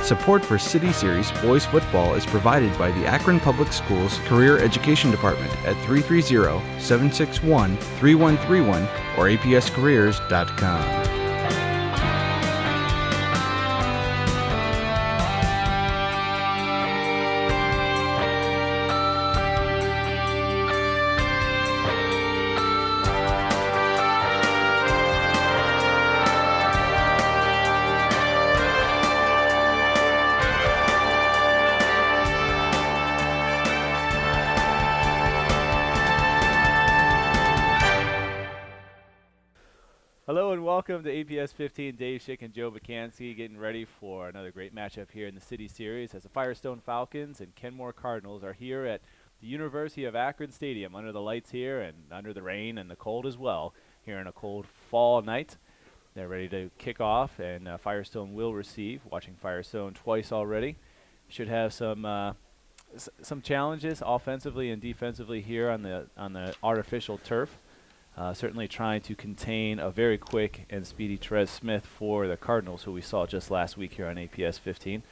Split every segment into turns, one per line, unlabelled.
Support for City Series boys football is provided by the Akron Public Schools Career Education Department at 330-761-3131 or apscareers.com.
Hello and welcome to APS 15. Dave Schick and Joe Bakansky getting ready for another great matchup here in the City Series as the Firestone Falcons and Kenmore Cardinals are here at the University of Akron Stadium under the lights here and under the rain and the cold as well here on a cold fall night. They're ready to kick off and Firestone will receive. Watching Firestone twice already. Should have some challenges offensively and defensively here on the artificial turf. Certainly trying to contain a very quick and speedy Trez Smith for the Cardinals, who we saw just last week here on APS 15.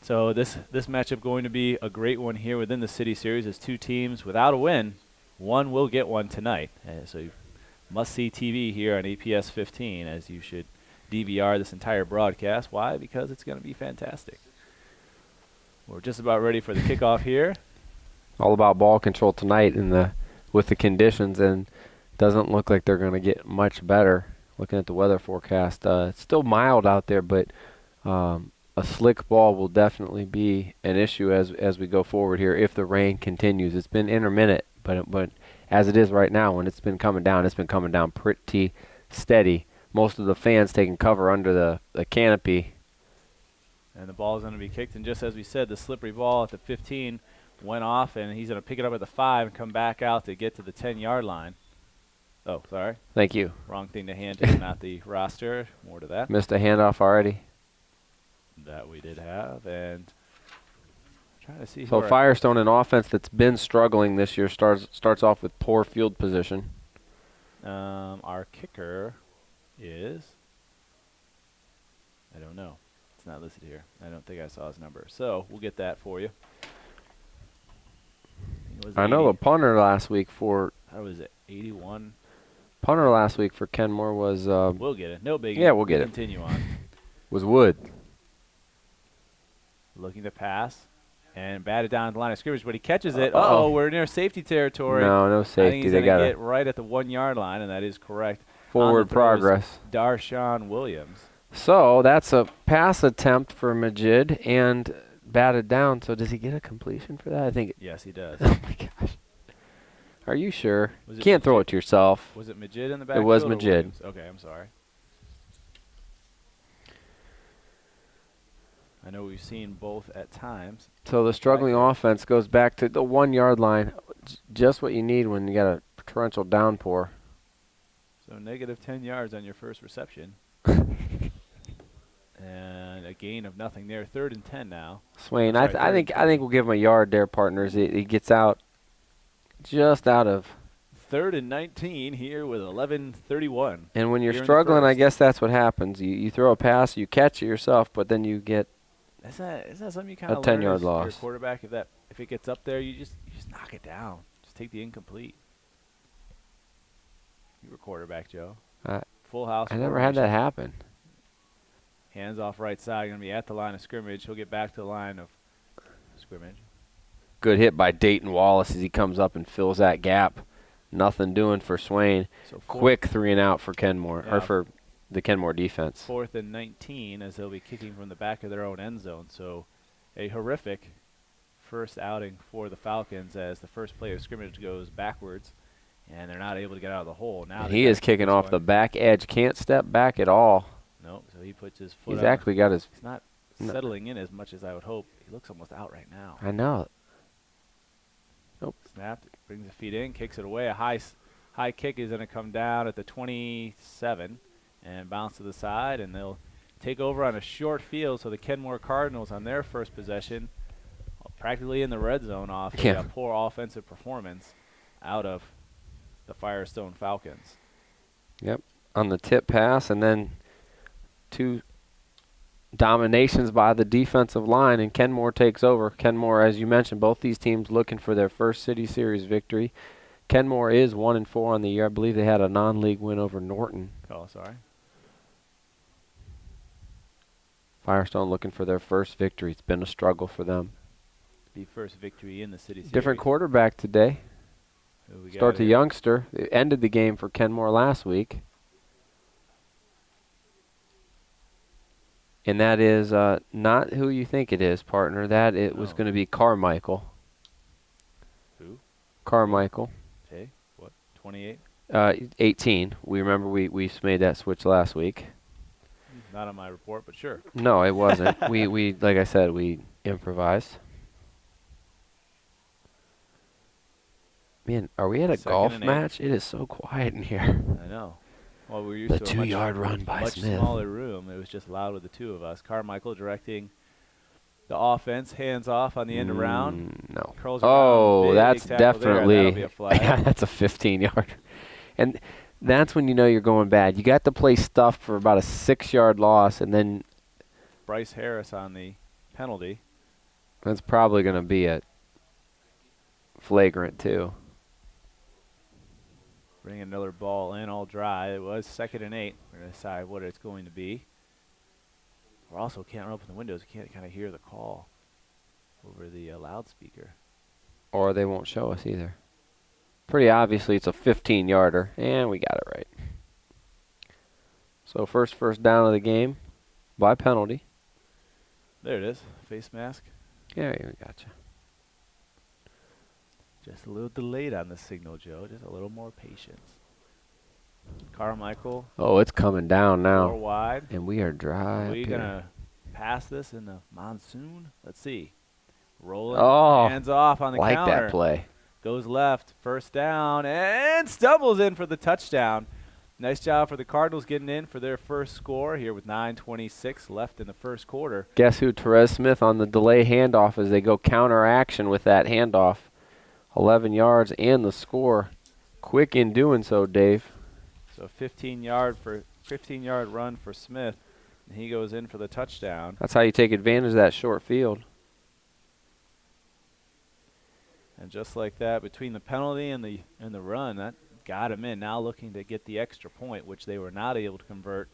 So this matchup going to be a great one here within the City Series as two teams without a win. One will get one tonight. So you must see TV here on APS 15 as you should DVR this entire broadcast. Why? Because it's going to be fantastic. We're just about ready for the kickoff here.
All about ball control tonight with the conditions, and doesn't look like they're going to get much better looking at the weather forecast. It's still mild out there, but a slick ball will definitely be an issue as we go forward here if the rain continues. It's been intermittent, but as it is right now, when it's been coming down pretty steady. Most of the fans taking cover under the canopy.
And the ball is going to be kicked, and just as we said, the slippery ball at the 15 went off, and he's going to pick it up at the 5 and come back out to get to the 10-yard line. Oh, sorry.
Thank you.
Wrong thing to hand to him at the roster. More to that.
Missed a handoff already.
That we did have. And trying to see.
So Firestone, an offense that's been struggling this year, starts off with poor field position.
Our kicker is, I don't know. It's not listed here. I don't think I saw his number. So we'll get that for you.
I know the punter last week for.
How was it? 81.
Punter last week for Kenmore was.
We'll get it. No biggie.
Yeah, we'll get it.
Continue on.
Was Wood.
Looking to pass and batted down at the line of scrimmage, but he catches it.
Uh-oh.
Oh, we're near safety territory.
No
I
safety.
think he's
They got
to get right at the 1-yard line, and that is correct.
Forward progress.
Darshawn Williams.
So that's a pass attempt for Majid and batted down. So does he get a completion for that? I think.
Yes, he does.
Oh my gosh. Are you sure?
Was
You can't throw it to yourself.
Was it Majid in the back?
It was Majid.
Okay, I'm sorry. I know we've seen both at times.
So the struggling offense goes back to the 1-yard line. Just what you need when you got a torrential downpour.
So negative 10 yards on your first reception. And a gain of nothing there. 3rd and 10 now.
Swain, I think we'll give him a yard there, partners. He gets out. Just out of
3rd and 19 here with 11:31.
And when you're struggling, I guess that's what happens. You throw a pass, you catch it yourself, but then you get
is that something you kind of
a 10-yard loss.
Your quarterback, if it gets up there, you just knock it down. Just take the incomplete. You were quarterback, Joe. Full house.
I never had that happen.
Hands off right side, going to be at the line of scrimmage. He'll get back to the line of scrimmage. Good
hit by Dayton Wallace as he comes up and fills that gap. Nothing doing for Swain. So quick 3 and out for Kenmore, or for the Kenmore defense.
4th and 19 as they'll be kicking from the back of their own end zone. So a horrific first outing for the Falcons as the first play of scrimmage goes backwards, and they're not able to get out of the hole. Now
he is kicking off the back edge. Can't step back at all.
Nope. So he puts his foot.
He's actually got his.
He's not settling in as much as I would hope. He looks almost out right now.
I know.
Nope. Snapped. Brings the feet in. Kicks it away. A high kick is going to come down at the 27 and bounce to the side, and they'll take over on a short field. So the Kenmore Cardinals on their first possession, practically in the red zone off a poor offensive performance out of the Firestone Falcons.
Yep. On the tip pass, and then two dominations by the defensive line, and Kenmore takes over. Kenmore, as you mentioned, both these teams looking for their first City Series victory. Kenmore is 1-4 on the year. I believe they had a non-league win over Norton.
Oh, sorry.
Firestone looking for their first victory. It's been a struggle for them.
Be first victory in the City Series.
Different quarterback today.
Who we got
Start the
here?
youngster. It ended the game for Kenmore last week. And that is not who you think it is, partner. That it was
No.
going to be Carmichael.
Who?
Carmichael.
Okay. What? 28?
18. We remember we made that switch last week.
Not on my report, but sure.
No, it wasn't. we like I said, we improvised. Man, are we at a
Second
golf
and 8.
match? It is so quiet in here.
I know. Well, we're used
The
to a much,
2-yard run by
much
Smith.
smaller room. It was just loud with the two of us. Carmichael directing the offense, hands off on the end around.
No.
Curls
Oh,
around, big
that's
tackle there,
definitely.
that'll be a flag.
That's a 15-yard. And that's when you know you're going bad. You got to play stuff for about a 6-yard loss, and then
Bryce Harris on the penalty.
that's probably going to be a flagrant too.
Bring another ball in, all dry. It was 2nd and 8. We're going to decide what it's going to be. We also can't open the windows. We can't kind of hear the call over the loudspeaker.
Or they won't show us either. Pretty obviously it's a 15-yarder, and we got it right. So first down of the game by penalty.
There it is. Face mask.
Yeah, we gotcha.
Just a little delayed on the signal, Joe. Just a little more patience. Carmichael,
Oh, it's coming down
4
now,
wide.
and we are dry.
Are we
up
going
here.
to pass this in the monsoon? Let's see. Rolling.
Oh,
Hands off on the
like
counter.
that play.
Goes left. First down. And stumbles in for the touchdown. Nice job for the Cardinals getting in for their first score here with 9:26 left in the first quarter.
Guess who? Therese Smith on the delay handoff as they go counter action with that handoff. 11 yards and the score. Quick in doing so, Dave.
So 15-yard run for Smith. And he goes in for the touchdown.
That's how you take advantage of that short field.
And just like that, between the penalty and the run, that got him in. Now looking to get the extra point, which they were not able to convert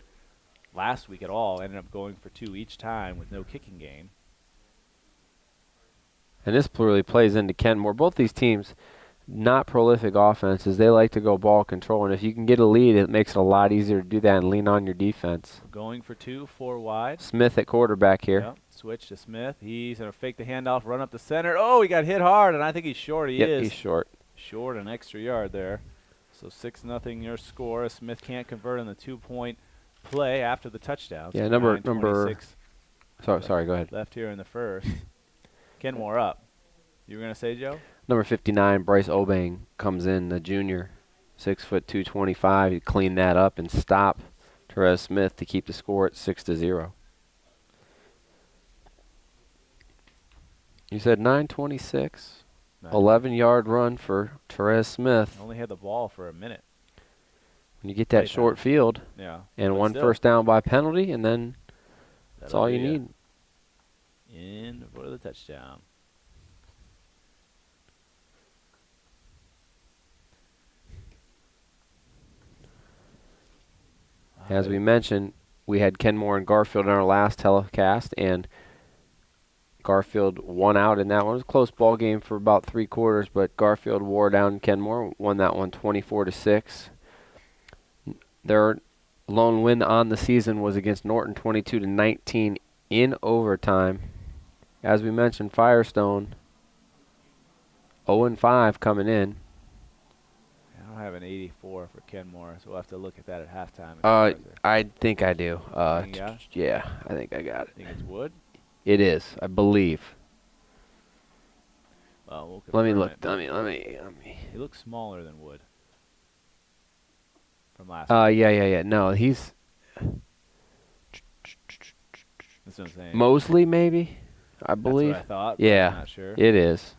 last week at all. Ended up going for 2 each time with no kicking game.
And this really plays into Kenmore. Both these teams, not prolific offenses. They like to go ball control. And if you can get a lead, it makes it a lot easier to do that and lean on your defense.
Going for 2, 4 wide.
Smith at quarterback here.
Yep. Switch to Smith. He's going to fake the handoff, run up the center. Oh, he got hit hard, and I think he's short. He is.
He's short.
Short an extra yard there. So 6-0 your score. Smith can't convert on the 2-point play after the touchdown.
Yeah,
So
number
9:26
sorry, go ahead.
left here in the first. Kenmore up. You were going to say, Joe?
Number 59, Bryce Obang comes in, the junior, 6'2", 225. He cleaned that up and stop Therese Smith to keep the score at 6-0. You said 9:26. 11-yard run for Therese Smith.
Only had the ball for a minute.
When you get that
Right
short
now.
field
Yeah.
and
But
one
still,
first down by penalty, and then that's
that'll
all you
be
need.
In for the touchdown.
As we mentioned, we had Kenmore and Garfield in our last telecast, and Garfield won out in that one. It was a close ball game for about 3 quarters, but Garfield wore down Kenmore, won that one 24-6. Their lone win on the season was against Norton, 22-19 in overtime. As we mentioned, Firestone 0-5 coming in.
I don't have an 84 for Kenmore, so we'll have to look at that at halftime.
I think I do.
You got it?
Yeah, I think I got it.
Think it's Wood?
It is, I believe.
Well, we'll
Let me
confirm
look.
it.
Let me.
He looks smaller than Wood from last week.
Yeah. No, he's
That's what I'm saying.
Mosley, maybe. I
That's
believe.
what I thought, but
Yeah,
I'm not sure.
it is.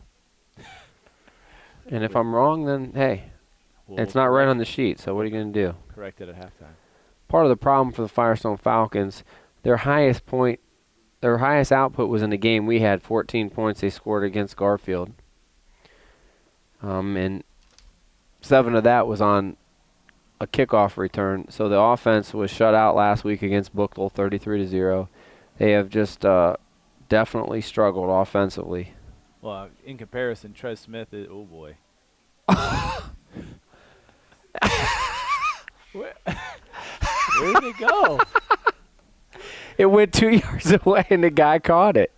And if I'm wrong, then hey, it's not right on the sheet. So what are you gonna do?
Correct it at halftime.
Part of the problem for the Firestone Falcons, their highest output was in the game we had 14 points they scored against Garfield. And 7 of that was on a kickoff return. So the offense was shut out last week against Bookville 33-0. They have just definitely struggled offensively.
Well, in comparison, Trez Smith is, oh boy. Where did it go?
It went 2 yards away and the guy caught it.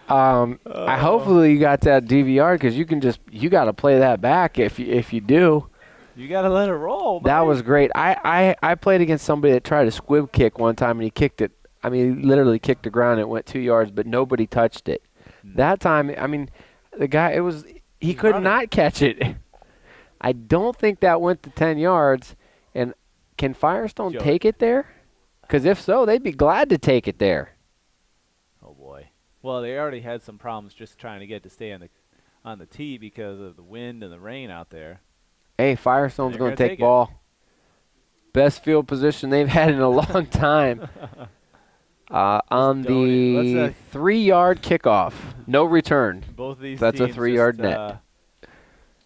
Hopefully you got that DVR because you got to play that back if you do.
You got to let it roll.
That was great. I played against somebody that tried a squib kick one time and he kicked it. I mean, he literally kicked the ground. It went 2 yards, but nobody touched it. That time, I mean, the guy, he could not catch it. I don't think that went to 10 yards. And can Firestone take it there? Because if so, they'd be glad to take it there.
Oh boy. Well, they already had some problems just trying to get to stay on the tee because of the wind and the rain out there.
Hey, Firestone's going to take ball. Best field position they've had in a long time. On the 3-yard kickoff. No return.
Both of these
That's
teams
a 3-yard net.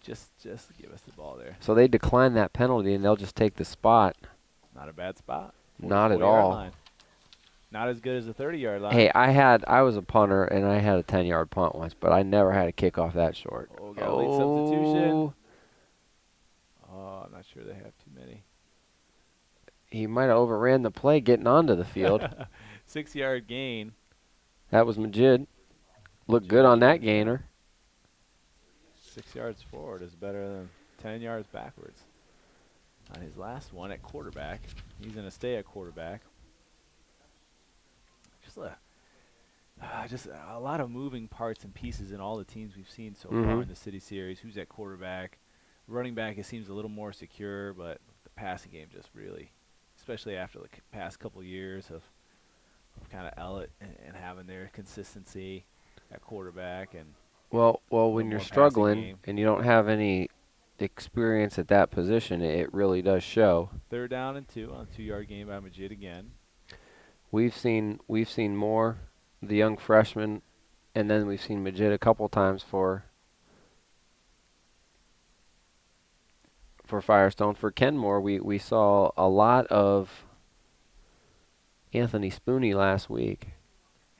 Just give us the ball there.
So they decline that penalty, and they'll just take the spot.
Not a bad spot.
Not at all.
Line. Not as good as the 30-yard line.
Hey, I was a punter, and I had a 10-yard punt once, but I never had a kickoff that short.
Oh, got a late substitution. Oh, I'm not sure they have too many.
He might have overran the play getting onto the field.
6-yard gain.
That was Majid. Looked good on that gainer.
6 yards forward is better than 10 yards backwards. On his last one at quarterback. He's going to stay at quarterback. Just a lot of moving parts and pieces in all the teams we've seen so far in the City Series. Who's at quarterback? Running back, it seems a little more secure, but the passing game just really, especially after the past couple years of kind of Ellett and having their consistency at quarterback. And
well, when you're struggling and you don't have any experience at that position, it really does show.
3rd down and 2 on a 2-yard gain by Majid again.
We've seen more the young freshman, and then we've seen Majid a couple times for Firestone. For Kenmore, we saw a lot of Anthony Spooney last week.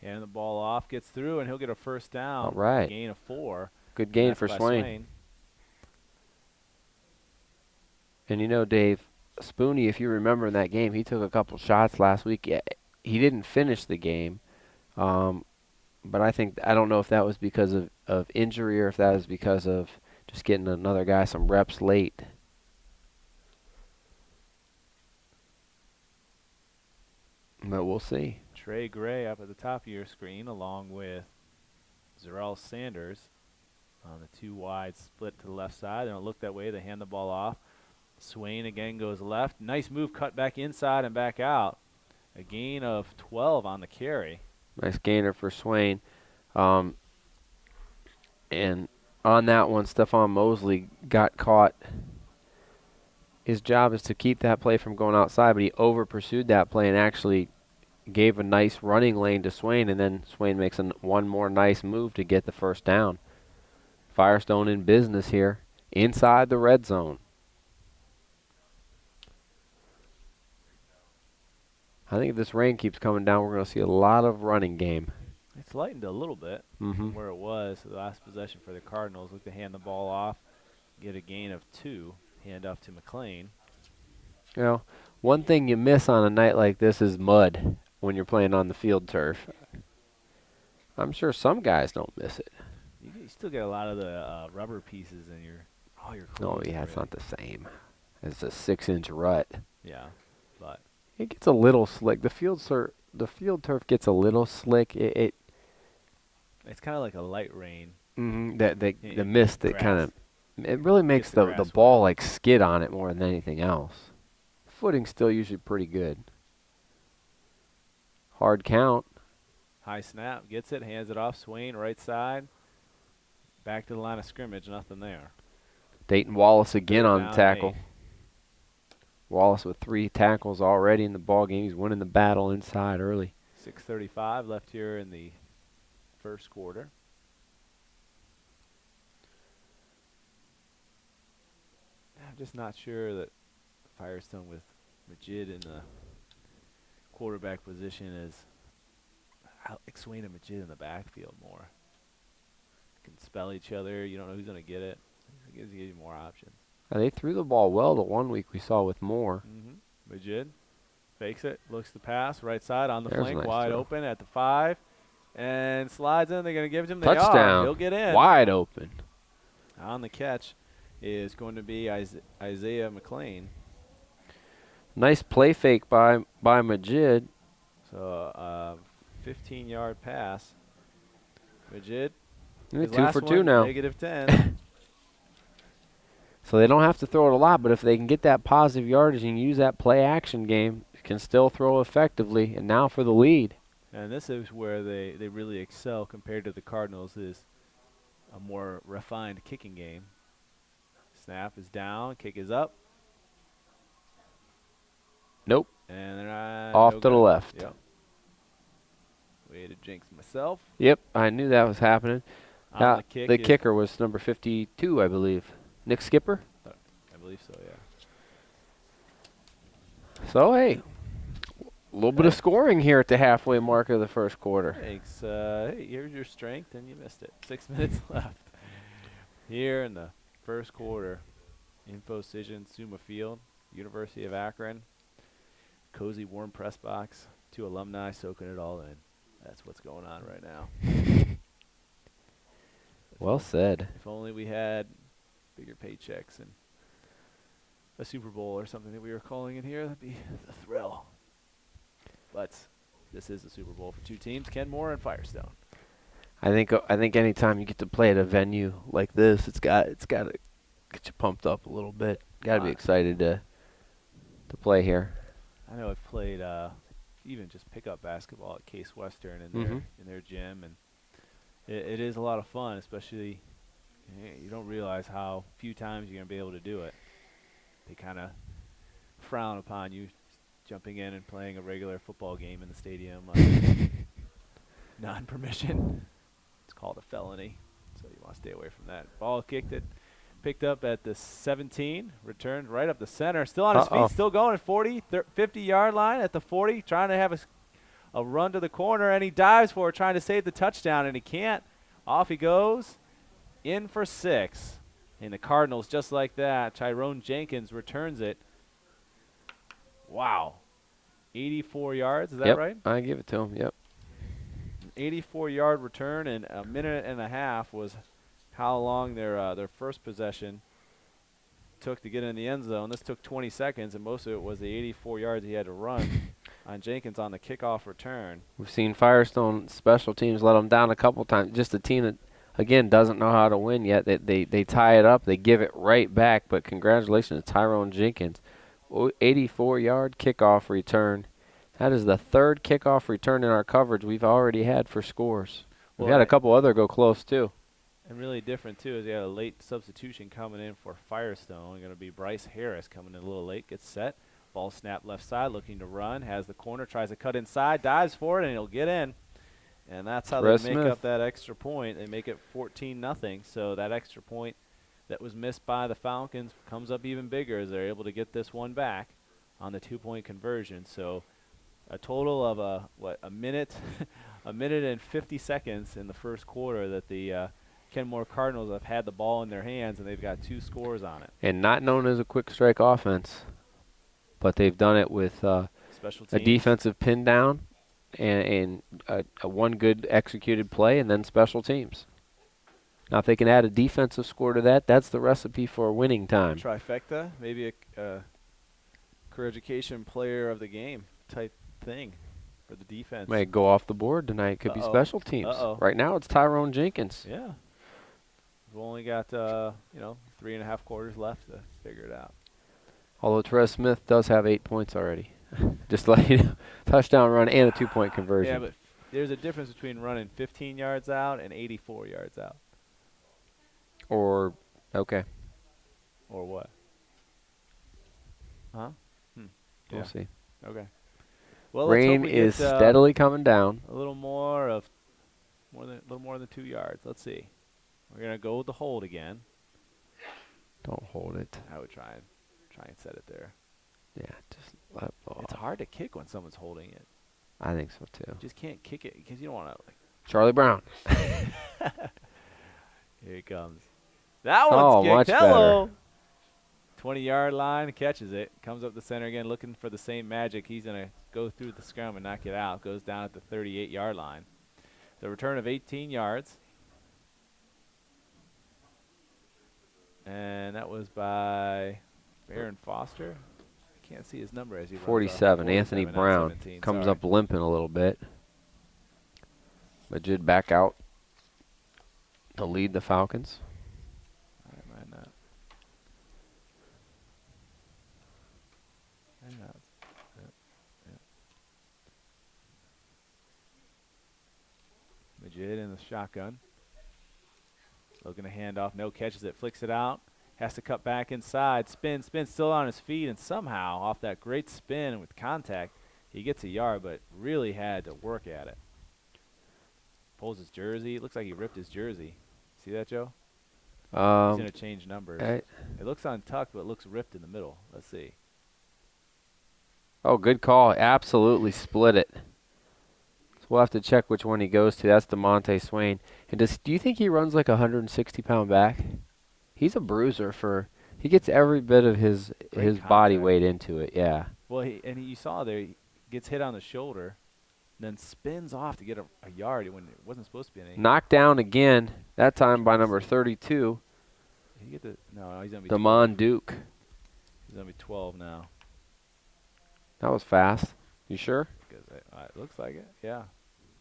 Handing the ball off, gets through, and he'll get a 1st down.
All right.
Gain of 4.
Good gain for Swain. And you know, Dave, Spooney, if you remember in that game, he took a couple shots last week. Yeah, he didn't finish the game. But I don't know if that was because of injury or if that was because of just getting another guy some reps late. But we'll see.
Trey Gray up at the top of your screen along with Zarel Sanders on the 2 wide split to the left side. They don't look that way. They hand the ball off. Swain again goes left. Nice move, cut back inside and back out. A gain of 12 on the carry.
Nice gainer for Swain. And on that one, Stephon Mosley got caught. His job is to keep that play from going outside, but he over-pursued that play and actually gave a nice running lane to Swain, and then Swain makes one more nice move to get the 1st down. Firestone in business here, inside the red zone. I think if this rain keeps coming down, we're going to see a lot of running game.
It's lightened a little bit from where it was. The last possession for the Cardinals, look to hand the ball off, get a gain of 2, hand off to McLean.
You know, one thing you miss on a night like this is mud when you're playing on the field turf. I'm sure some guys don't miss it.
You still get a lot of the rubber pieces in all your clothes.
Oh, yeah, it's not the same. It's a 6-inch rut.
Yeah, but
it gets a little slick. The field turf gets a little slick. It's
kind of like a light rain.
The mist that kind of it really makes the ball like skid on it more than anything else. Footing's still usually pretty good. Hard count.
High snap, gets it, hands it off. Swain, right side. Back to the line of scrimmage, nothing there.
Dayton Wallace again on the tackle. Wallace with 3 tackles already in the ball game. He's winning the battle inside early.
6:35 left here in the first quarter. I'm just not sure that Firestone with Majid in the quarterback position is like Swain and Majid in the backfield more. Can spell each other. You don't know who's going to get it. It gives you more options.
They threw the ball well the one week we saw with Moore.
Majid fakes it, looks to pass, right side on the
There's a
flank,
nice
wide
throw.
open at the 5, and slides in. They're going to give it to him.
Touchdown.
He'll get in.
Wide open.
On the catch is going to be Isaiah McLean.
Nice play fake by Majid.
So 15-yard pass. Majid.
2 for 2 now.
-10.
So they don't have to throw it a lot, but if they can get that positive yardage and use that play action game, can still throw effectively. And now for the lead.
And this is where they really excel compared to the Cardinals, is a more refined kicking game. Snap is down, kick is up.
Nope.
And they're
off to the left.
Yep. Way to jinx myself.
Yep, I knew that was happening.
On the
the kicker was number 52, I believe. Nick Skipper?
I believe so, yeah.
So, hey, a little bit of scoring here at the halfway mark of the first quarter.
Thanks. Hey, here's your strength, and you missed it. 6 minutes left here in the first quarter. Infocision, Suma Field, University of Akron. Cozy, warm press box. 2 alumni soaking it all in. That's what's going on right now.
Well said.
If only we had bigger paychecks and a Super Bowl or something that we were calling in here, that'd be a thrill. But this is the Super Bowl for 2 teams, Kenmore and Firestone.
I think anytime you get to play at a venue like this, it's got to get you pumped up a little bit. Got to be excited to play here.
I know I've played even just pickup basketball at Case Western in their gym, and it is a lot of fun, especially you don't realize how few times you're going to be able to do it. They kind of frown upon you jumping in and playing a regular football game in the stadium non-permission. It's called a felony, so you want to stay away from that. Ball picked up at the 17, returned right up the center, still on his feet, still going at 40, 50-yard line at the 40, trying to have a run to the corner, and he dives for it, trying to save the touchdown, and he can't. Off he goes, in for 6. And the Cardinals, just like that, Tyrone Jenkins returns it. Wow. 84 yards, is that right?
I give it to him, yep.
An 84-yard return, and a minute and a half was how long their first possession took to get in the end zone. This took 20 seconds, and most of it was the 84 yards he had to run on Jenkins on the kickoff return.
We've seen Firestone special teams let them down a couple times. Just a team that, again, doesn't know how to win yet. They tie it up. They give it right back, but congratulations to Tyrone Jenkins. 84-yard kickoff return. That is the 3rd kickoff return in our coverage we've already had for scores. We've had a couple other go close, too.
And really different, too, is you had a late substitution coming in for Firestone. Going to be Bryce Harris coming in a little late, gets set. Ball snap left side, looking to run, has the corner, tries to cut inside, dives for it, and he'll get in. And that's how they make up that extra point. They make it 14-0. So that extra point that was missed by the Falcons comes up even bigger as they're able to get this one back on the 2-point conversion. So a total of a minute, a minute and 50 seconds in the first quarter that the Kenmore Cardinals have had the ball in their hands, and they've got 2 scores on it.
And not known as a quick strike offense, but they've done it with a defensive pin down and a one good executed play, and then special teams. Now, if they can add a defensive score to that, that's the recipe for winning time.
Trifecta, maybe a career education player of the game type thing for the defense.
Might go off the board tonight. Could be special teams. Right now, it's Tyrone Jenkins.
Yeah. We've only got 3.5 quarters left to figure it out.
Although Therese Smith does have 8 points already. Just like you know, touchdown run and a 2-point conversion.
Yeah, but there's a difference between running 15 yards out and 84 yards out.
Or, okay.
Or what? Huh? Yeah.
We'll see.
Okay. Well, let's hope
Rain
we
is
get
steadily coming down.
a little more than 2 yards. Let's see. We're gonna go with the hold again.
Don't hold it.
I would try and set it there.
Yeah, just let it blow
It's
off.
hard to kick when someone's holding it.
I think so too.
You just can't kick it because you don't want to.
Charlie Brown.
Here it comes. That one's
much
kicked.
better.
Hello. 20-yard line, catches it. Comes up the center again, looking for the same magic. He's gonna go through the scrum and knock it out. Goes down at the 38-yard line. The return of 18 yards. And that was by Baron Foster. I can't see his number as he runs
47.
off.
Anthony
47, not
Brown
17,
comes
sorry.
up limping a little bit. Majid back out to lead the Falcons.
I don't mind that. Majid in the shotgun. Looking to hand off. No, catches it. Flicks it out. Has to cut back inside. Spin, still on his feet. And somehow, off that great spin with contact, he gets a yard, but really had to work at it. Pulls his jersey. It looks like he ripped his jersey. See that, Joe? He's going to change numbers. It looks untucked, but it looks ripped in the middle. Let's see.
Oh, good call. Absolutely split it. So we'll have to check which one he goes to. That's DeMonte Swain. And do you think he runs like a 160-pound back? He's a bruiser he gets every bit of his body weight into it, yeah.
Well, you saw there, he gets hit on the shoulder, then spins off to get a yard when it wasn't supposed to be anything.
Knocked down again, that time by number 32.
Did he get the? No, he's going to be
Damon Duke.
He's going to be 12 now.
That was fast. You sure?
It looks like it, yeah.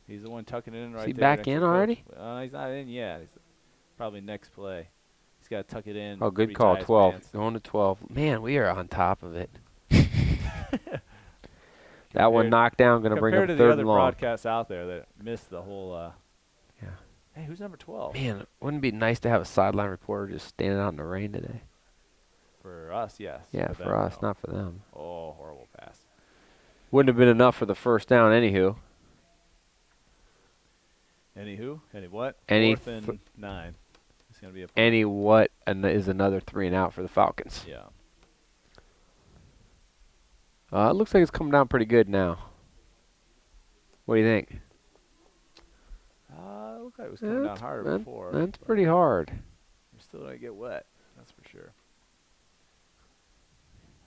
He's the one tucking it in right there.
Is he back in already?
He's not in yet. He's probably next play. He's got to tuck it in.
Oh, good call, 12. Going to 12. Man, we are on top of it. That one knocked down, going to bring up
compared to
third
the other
and long.
broadcasts out there that missed the whole.
Yeah.
Hey, who's number 12?
Man, wouldn't it be nice to have a sideline reporter just standing out in the rain today?
For us, yes.
Yeah,
For
for
them,
us,
no.
not for them.
Oh, horrible pass.
Wouldn't have been enough for the first down, anywho.
Anywho? Any what?
Any
4th and 9. It's going to be a punt.
Any what is another 3 and out for the Falcons.
Yeah.
It looks like it's coming down pretty good now. What do you think?
It looked like it was coming down harder before.
That's pretty hard.
You're still going to get wet. That's for sure.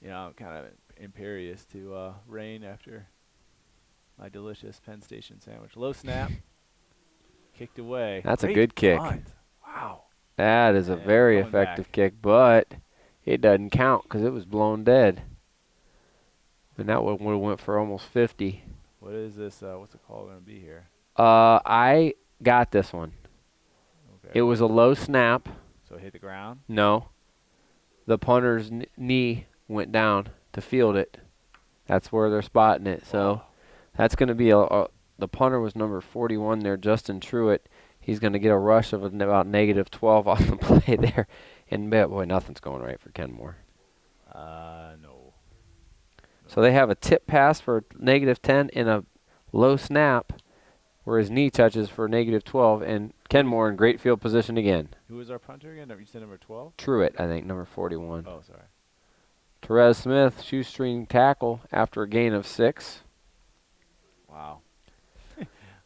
You know, I'm kind of imperious to rain after my delicious Penn Station sandwich. Low snap. Kicked away.
That's a
Great
good kick.
punt. Wow.
That is a very
coming
effective
back.
kick, but it doesn't count because it was blown dead. And that one would have went for almost 50.
What is this? What's the call going to be here?
I got this one.
Okay.
It was a low snap.
So it hit the ground?
No. The punter's knee went down to field it. That's where they're spotting it. So that's going to be the punter was number 41 there, Justin Truitt. He's going to get a rush of about -12 on the play there. And, boy, nothing's going right for Kenmore.
No.
So they have a tip pass for -10 and a low snap where his knee touches for -12. And Kenmore in great field position again.
Who was our punter again? You said number 12?
Truitt, I think, number 41.
Oh, sorry.
Therese Smith, shoestring tackle after a gain of 6.
Wow.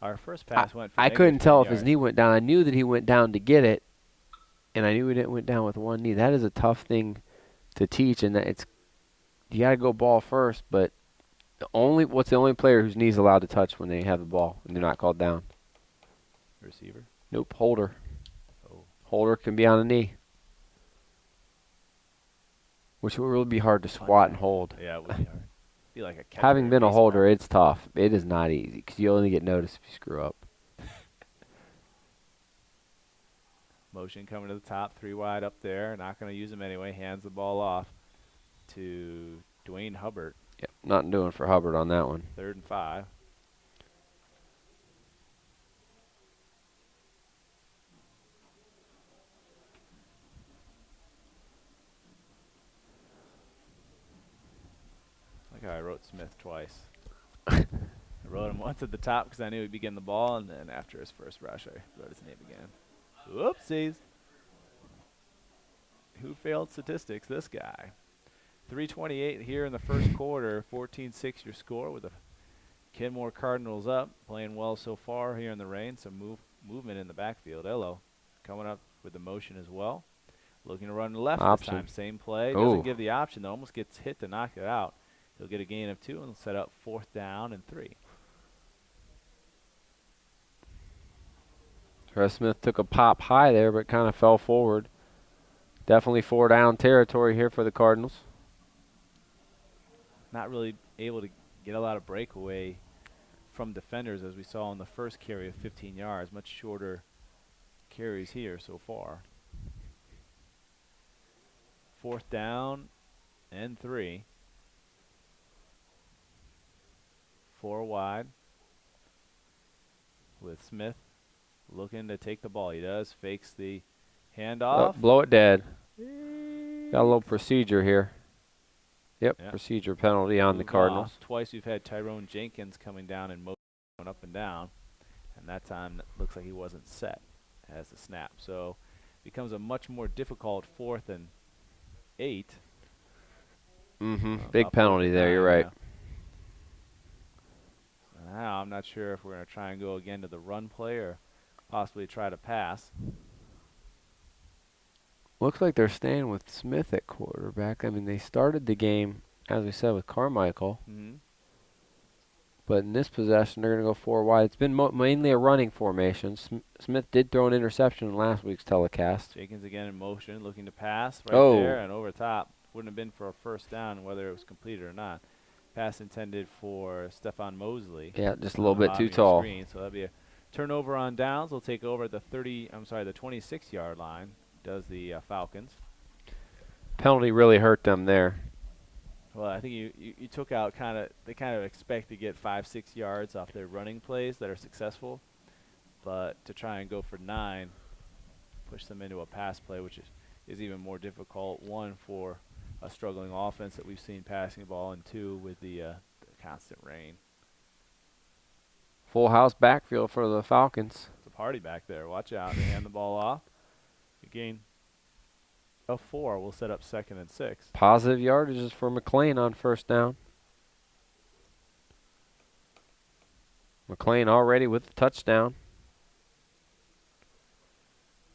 Our first pass went for
I couldn't
negative
tell
10
if his
yards.
knee went down. I knew that he went down to get it, and I knew he didn't went down with one knee. That is a tough thing to teach, and that you got to go ball first. But what's the only player whose knee's allowed to touch when they have the ball and they're not called down?
Receiver?
Nope, holder.
Oh.
Holder can be on a knee, which would really be hard to squat and hold.
Yeah, it would be hard. Be like a catcher
Having
in
been a
baseball.
holder, it's tough. It is not easy because you only get noticed if you screw up.
Motion coming to the top, 3 wide up there. Not going to use him anyway. Hands the ball off to Dwayne Hubbard.
Yep, nothing doing for Hubbard on that one.
3rd and 5. Like how I wrote Smith twice. I wrote him once at the top because I knew he'd be getting the ball, and then after his first rush, I wrote his name again. Whoopsies. Who failed statistics? This guy. 3:28 here in the first quarter. 14-6 your score with the Kenmore Cardinals up. Playing well so far here in the rain. Some movement in the backfield. Elo coming up with the motion as well. Looking to run left this time. Same play. Doesn't give the option, though. Almost gets hit to knock it out. He'll get a gain of 2 and set up 4th down and 3.
Smith took a pop high there, but kind of fell forward. Definitely 4 down territory here for the Cardinals.
Not really able to get a lot of breakaway from defenders as we saw in the first carry of 15 yards. Much shorter carries here so far. 4th down and 3. 4 wide with Smith looking to take the ball. He does. Fakes the handoff.
Blow it dead. Got a little procedure here. Yep. Procedure penalty on the Cardinals.
Twice we've had Tyrone Jenkins coming down and going up and down. And that time it looks like he wasn't set as the snap. So becomes a much more difficult 4th and 8.
Big penalty there, you're right.
Now I'm not sure if we're going to try and go again to the run play or possibly try to pass.
Looks like they're staying with Smith at quarterback. I mean, they started the game, as we said, with Carmichael. But in this possession, they're going to go 4 wide. It's been mainly a running formation. Smith did throw an interception in last week's telecast.
Jenkins again in motion, looking to pass right there and over top. Wouldn't have been for a 1st down, whether it was completed or not. Pass intended for Stephon Mosley.
Yeah, just a little bit too tall.
So that'll be a turnover on downs. They'll take over at the 26-yard line. Does the Falcons.
Penalty really hurt them there.
Well, I think you took out they kind of expect to get 5-6 yards off their running plays that are successful, but to try and go for 9, push them into a pass play, which is even more difficult. 1 for a struggling offense that we've seen passing the ball, and 2 with the constant rain.
Full house backfield for the Falcons.
It's a party back there. Watch out. They hand the ball off. Gain of 4 will set up 2nd and 6.
Positive yardages for McLean on 1st down. McLean already with the touchdown.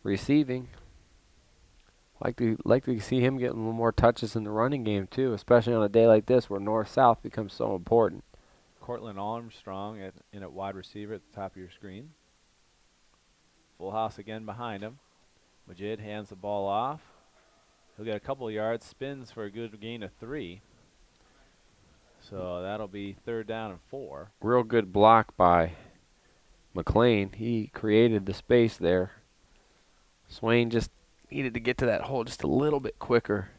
Receiving. Like to see him getting a little more touches in the running game too, especially on a day like this where north-south becomes so important.
Cortland Armstrong in at wide receiver at the top of your screen. Full house again behind him. Majid hands the ball off. He'll get a couple yards, spins for a good gain of 3. So that'll be 3rd down and 4.
Real good block by McLean. He created the space there. Swain just needed to get to that hole just a little bit quicker.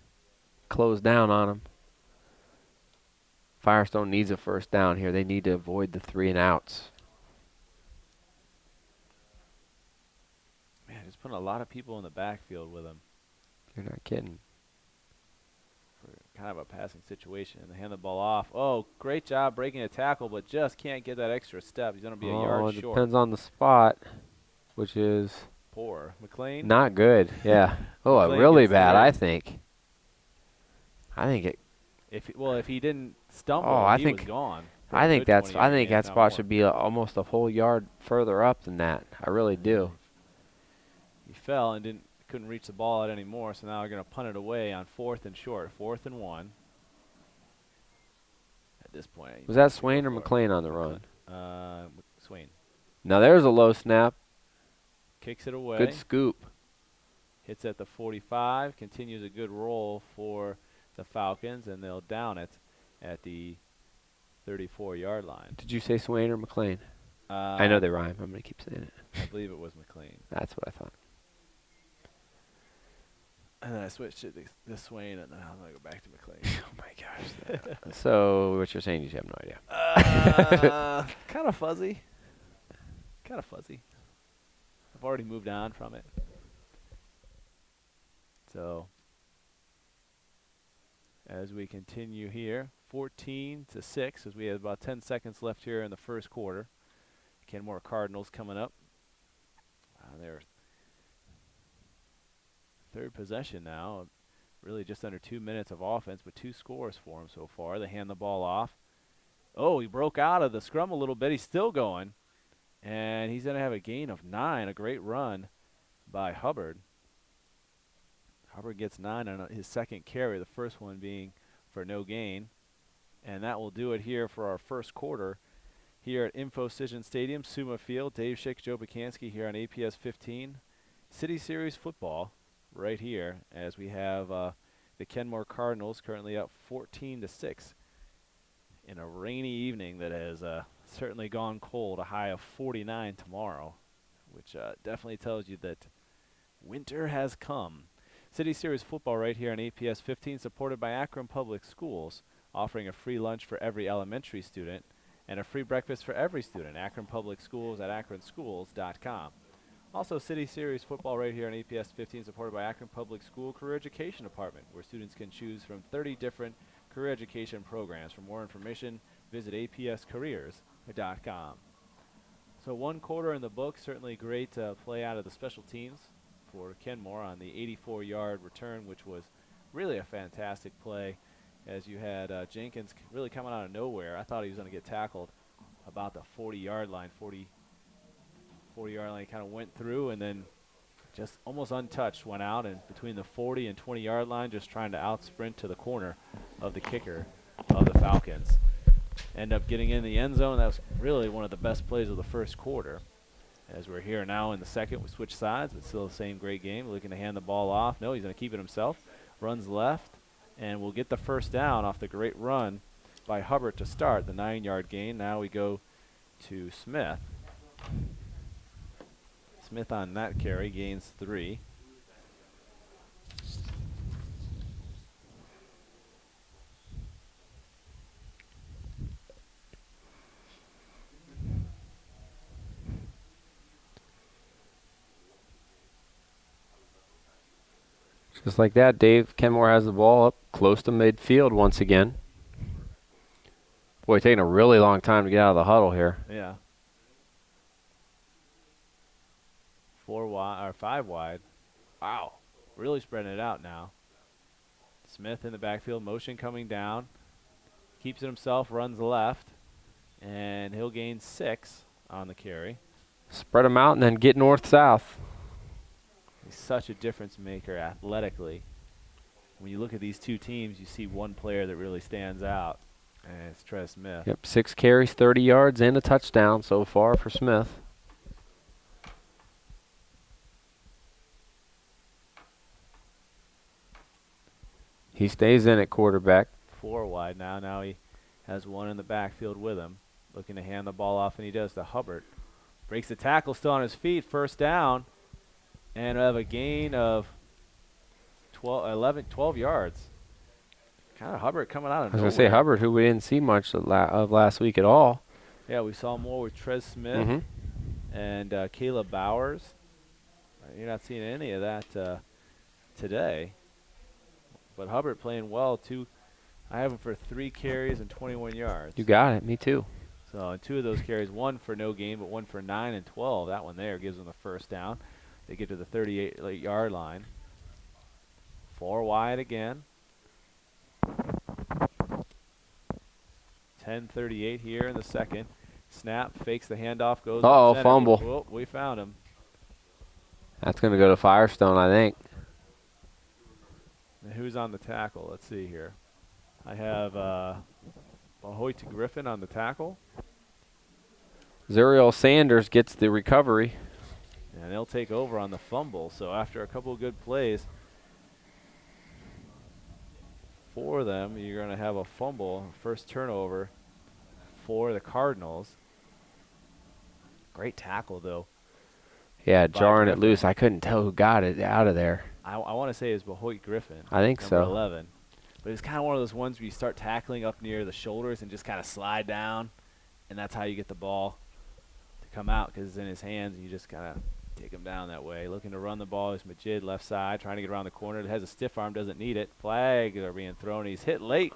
Close down on him. Firestone needs a 1st down here. They need to avoid the 3 and outs.
Man, he's putting a lot of people in the backfield with him.
You're not kidding.
For kind of a passing situation. And they hand the ball off. Oh, great job breaking a tackle, but just can't get that extra step. He's going to be a yard
it
short.
Depends on the spot, which is
poor. McLean?
Not good, yeah. Really bad, I think. I think it.
If he didn't stumble, he was gone.
I think that spot should be almost a whole yard further up than that. I really do.
He fell and couldn't reach the ball out anymore, so now they're going to punt it away on 4th and short, 4th and 1. At this point.
Was that Swain or McLean on the run?
Swain.
Now there's a low snap.
Kicks it away.
Good scoop.
Hits at the 45. Continues a good roll for the Falcons, and they'll down it at the 34-yard line.
Did you say Swain or McLean? I know they rhyme. I'm going to keep saying it.
I believe it was McLean.
That's what I thought.
And then I switched to the Swain, and then I'm going to go back to McLean.
Oh, my gosh. So what you're saying is you have no idea.
Kind of fuzzy. I've already moved on from it. So as we continue here. 14-6 as we have about 10 seconds left here in the first quarter. Kenmore Cardinals coming up. Their third possession now. Really just under 2 minutes of offense, but 2 scores for them so far. They hand the ball off. Oh, he broke out of the scrum a little bit. He's still going. And he's going to have a gain of 9. A great run by Hubbard. Hubbard gets 9 on his second carry, the first one being for no gain. And that will do it here for our first quarter here at Infocision Stadium, Suma Field. Dave Schick, Joe Bakansky here on APS 15. City Series football right here as we have the Kenmore Cardinals currently up 14-6 in a rainy evening that has certainly gone cold, a high of 49 tomorrow, which definitely tells you that winter has come. City Series football right here on APS 15, supported by Akron Public Schools, offering a free lunch for every elementary student and a free breakfast for every student. Akron Public Schools at akronschools.com. Also, City Series football right here on APS 15, supported by Akron Public School Career Education Department, where students can choose from 30 different career education programs. For more information, visit apscareers.com. So 1 quarter in the book, certainly great play out of the special teams for Kenmore on the 84-yard return, which was really a fantastic play, as you had Jenkins really coming out of nowhere. I thought he was going to get tackled about the 40-yard line. 40-yard line kind of went through and then just almost untouched went out, and between the 40 and 20-yard line just trying to out sprint to the corner of the kicker of the Falcons. End up getting in the end zone. That was really one of the best plays of the first quarter. As we're here now in the second, we switch sides, but still the same great game. Looking to hand the ball off. No, he's going to keep it himself. Runs left, and we'll get the first down off the great run by Hubbard to start the 9-yard gain. Now we go to Smith. Smith on that carry gains 3.
Just like that, Dave, Kenmore has the ball up close to midfield once again. Boy, taking a really long time to get out of the huddle here.
Yeah. 4 wide or 5 wide. Wow. Really spreading it out now. Smith in the backfield, motion coming down. Keeps it himself, runs left, and he'll gain 6 on the carry.
Spread them out and then get north-south.
He's such a difference maker athletically. When you look at these two teams, you see one player that really stands out, and it's Trez Smith.
Yep, 6 carries, 30 yards, and a touchdown so far for Smith. He stays in at quarterback.
4 wide now. Now he has 1 in the backfield with him. Looking to hand the ball off, and he does to Hubbard. Breaks the tackle, still on his feet. First down. And we'll have a gain of 12 yards. Kind of Hubbard coming out of nowhere.
I was going to say Hubbard, who we didn't see much of last week at all.
Yeah, we saw more with Trez Smith and Caleb Bowers. You're not seeing any of that today. But Hubbard playing well, too. I have him for 3 carries and 21 yards.
You got it. Me too.
So 2 of those carries, 1 for no gain, but 1 for 9 and 12. That one there gives them the first down. They get to the 38-yard line. 4 wide again. 10:38 here in the second. Snap, fakes the handoff, goes.
Uh-oh, fumble.
Whoop, we found him.
That's going to go to Firestone, I think.
And who's on the tackle? Let's see here. I have Mahoy to Griffin on the tackle.
Zuriel Sanders gets the recovery.
And they'll take over on the fumble. So after a couple of good plays for them, you're going to have a fumble, first turnover for the Cardinals. Great tackle, though.
Yeah, jarring it loose. I couldn't tell who got it out of there.
I want to say it's Behoit Griffin.
I think
number
so.
11. But it's kind of one of those ones where you start tackling up near the shoulders and just kind of slide down, and that's how you get the ball to come out because it's in his hands, and you just kind of Take him down that way. Looking to run the ball is Majid, left side, trying to get around the corner. It has a stiff arm, doesn't need it. Flags are being thrown. He's hit late,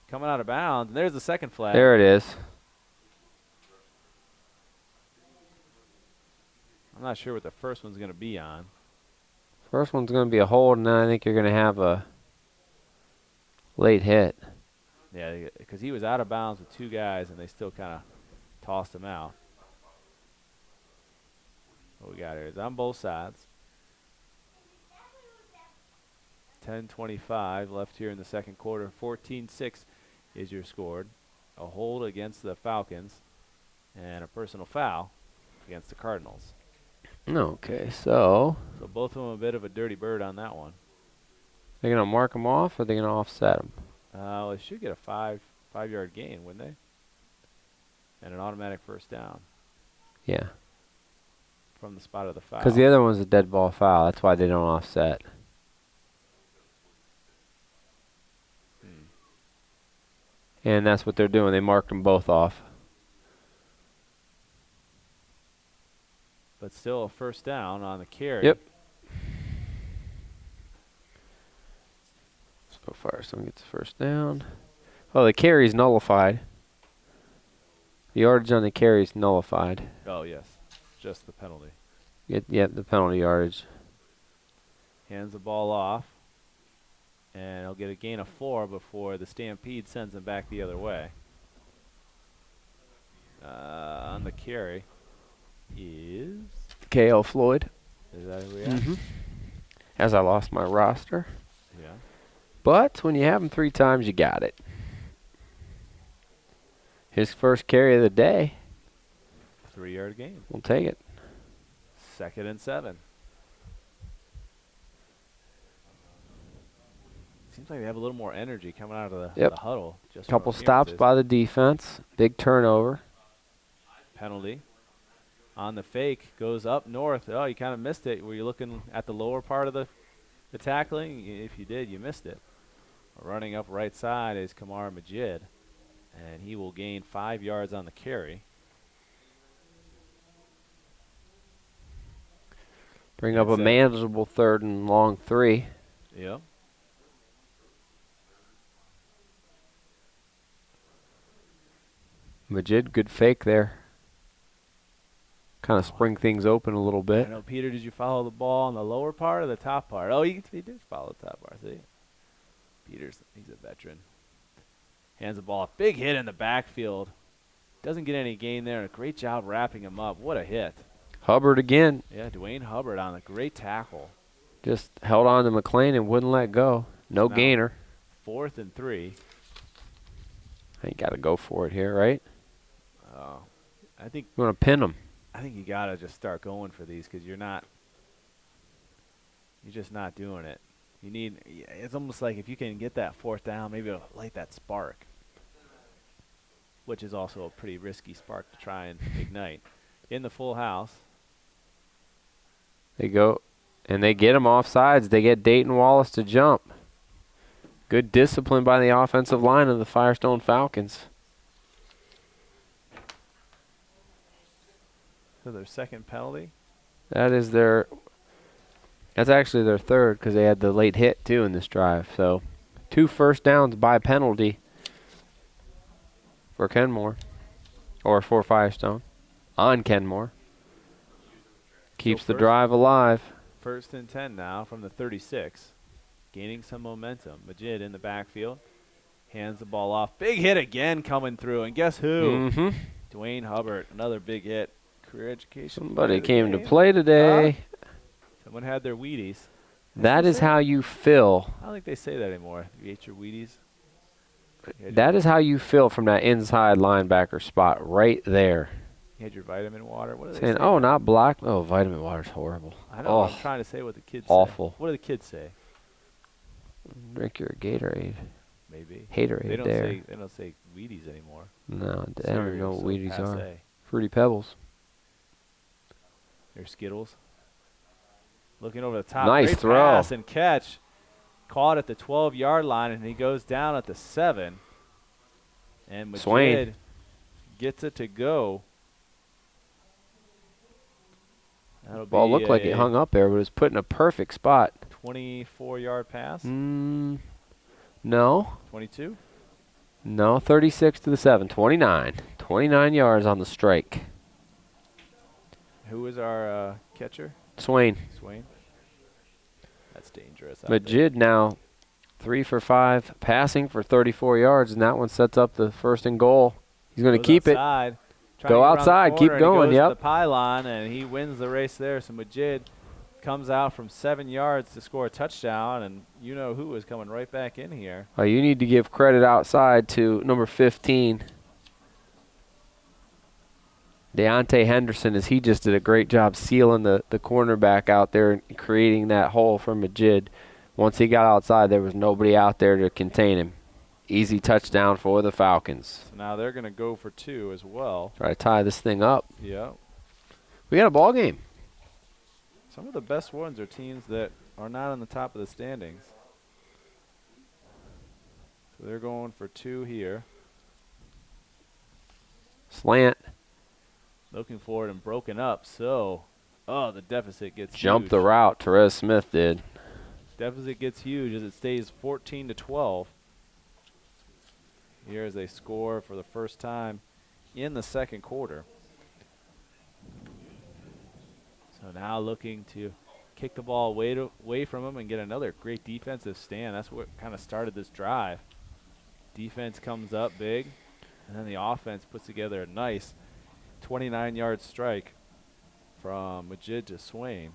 coming out of bounds. And there's the second flag.
There it is.
I'm not sure what the first one's going to be on.
First one's going to be a hold, and then I think you're going to have a late hit.
Yeah, because he was out of bounds with two guys, and they still kind of tossed him out. What we got here is on both sides. 10:25 left here in the second quarter. 14-6 is your score. A hold against the Falcons and a personal foul against the Cardinals.
Okay, so
So both of them a bit of a dirty bird on that one.
they're going to mark them off, or they're going to offset them?
Well, they should get a five-yard gain, wouldn't they? And an automatic first down
Yeah,
from the spot of the foul.
because the other one's a dead ball foul. That's why they don't offset. And that's what they're doing. They marked them both off.
But still a first down on the carry.
Yep. So Firestone gets the first down. Oh, the carry's nullified. The yardage on the carry's nullified.
Oh, yes. Just the penalty.
Yeah, the penalty yardage.
Hands the ball off. And he'll get a gain of 4 before the Stampede sends him back the other way. On the carry is
KL Floyd.
that who we have?
As I lost my roster.
Yeah.
But when you have them 3 times, you got it. His first carry of the day.
3-yard gain.
We'll take it.
2nd and 7. Seems like they have a little more energy coming out of the huddle. Just
Couple
from
stops
appearances.
by the defense. Big turnover.
Penalty. On the fake, goes up north. Oh, you kind of missed it. Were you looking at the lower part of the tackling? If you did, you missed it. Running up right side is Kamar Majid, and he will gain 5 yards on the carry.
Bring up a
That's it.
manageable 3rd and long 3.
Yep.
Majid, good fake there. Kind of spring things open a little
I
bit.
know, Peter, did you follow the ball on the lower part or the top part? Oh, he did follow the top part, see? He's a veteran. Hands the ball. Big hit in the backfield. Doesn't get any gain there. A great job wrapping him up. What a hit.
Hubbard again.
Yeah, Dwayne Hubbard on a great tackle.
Just held on to McLean and wouldn't let go. No
Now,
gainer.
4th and 3.
You got to go for it here, right?
I think
You want to pin them.
you gotta just start going for these because you're just not doing it. You need. It's almost like if you can get that 4th down, maybe it'll light that spark, which is also a pretty risky spark to try and ignite. In the full house.
They go, and they get them off sides. They get Dayton Wallace to jump. Good discipline by the offensive line of the Firestone Falcons.
So their second penalty.
That's actually their 3rd because they had the late hit too in this drive. So 2 first downs by penalty for Kenmore, or for Firestone, on Kenmore. Keeps the drive alive.
1st and 10 now from the 36. Gaining some momentum. Majid in the backfield. Hands the ball off. Big hit again coming through. And guess who? Dwayne Hubbard. Another big hit. Career education.
Somebody came to play today.
Someone had their Wheaties.
That is how you feel.
I don't think they say that anymore. You ate your Wheaties?
That is how you feel from that inside linebacker spot right there.
You had your vitamin water? What are they
Saying,
saying?
oh, not black. Oh, vitamin water's horrible.
I know.
Oh,
I'm trying to say what the kids
awful.
say. What do the kids say?
Drink your Gatorade.
Maybe.
Haterade
They don't
there.
say they don't say Wheaties anymore.
No, I don't even know what Wheaties are.
Passe.
Fruity Pebbles.
They're Skittles. Looking over the top.
Nice
Great
throw.
Pass and catch. Caught at the 12-yard line, and he goes down at the 7. And Majid
Swain.
gets it to go. That'll
Ball
be
looked like it hung up there, but it was put in a perfect spot.
24-yard pass.
No.
22.
No, 36 to the 7, 29. 29 yards on the strike.
Who is our catcher?
Swain.
Swain. That's dangerous. Out there.
Majid now 3 for 5, passing for 34 yards, and that one sets up the first and goal. He's going to keep
outside,
it. Go outside, keep going.
He goes
Yep.
to the pylon, and he wins the race there. So Majid comes out from 7 yards to score a touchdown, and you know who is coming right back in here.
You need to give credit outside to number 15, Deontay Henderson, as he just did a great job sealing the cornerback out there and creating that hole for Majid. Once he got outside, there was nobody out there to contain him. Easy touchdown for the Falcons.
So now they're going to go for 2 as well.
Try to tie this thing up.
Yeah.
We got a ball game.
Some of the best ones are teams that are not on the top of the standings. So they're going for 2 here.
Slant.
Looking for it and broken up. So, the deficit gets
Jumped
huge.
the route. Therese Smith did.
Deficit gets huge as it stays 14-12. Here as they score for the first time in the second quarter. So now looking to kick the ball away from them and get another great defensive stand. That's what kind of started this drive. Defense comes up big, and then the offense puts together a nice 29-yard strike from Majid to Swain.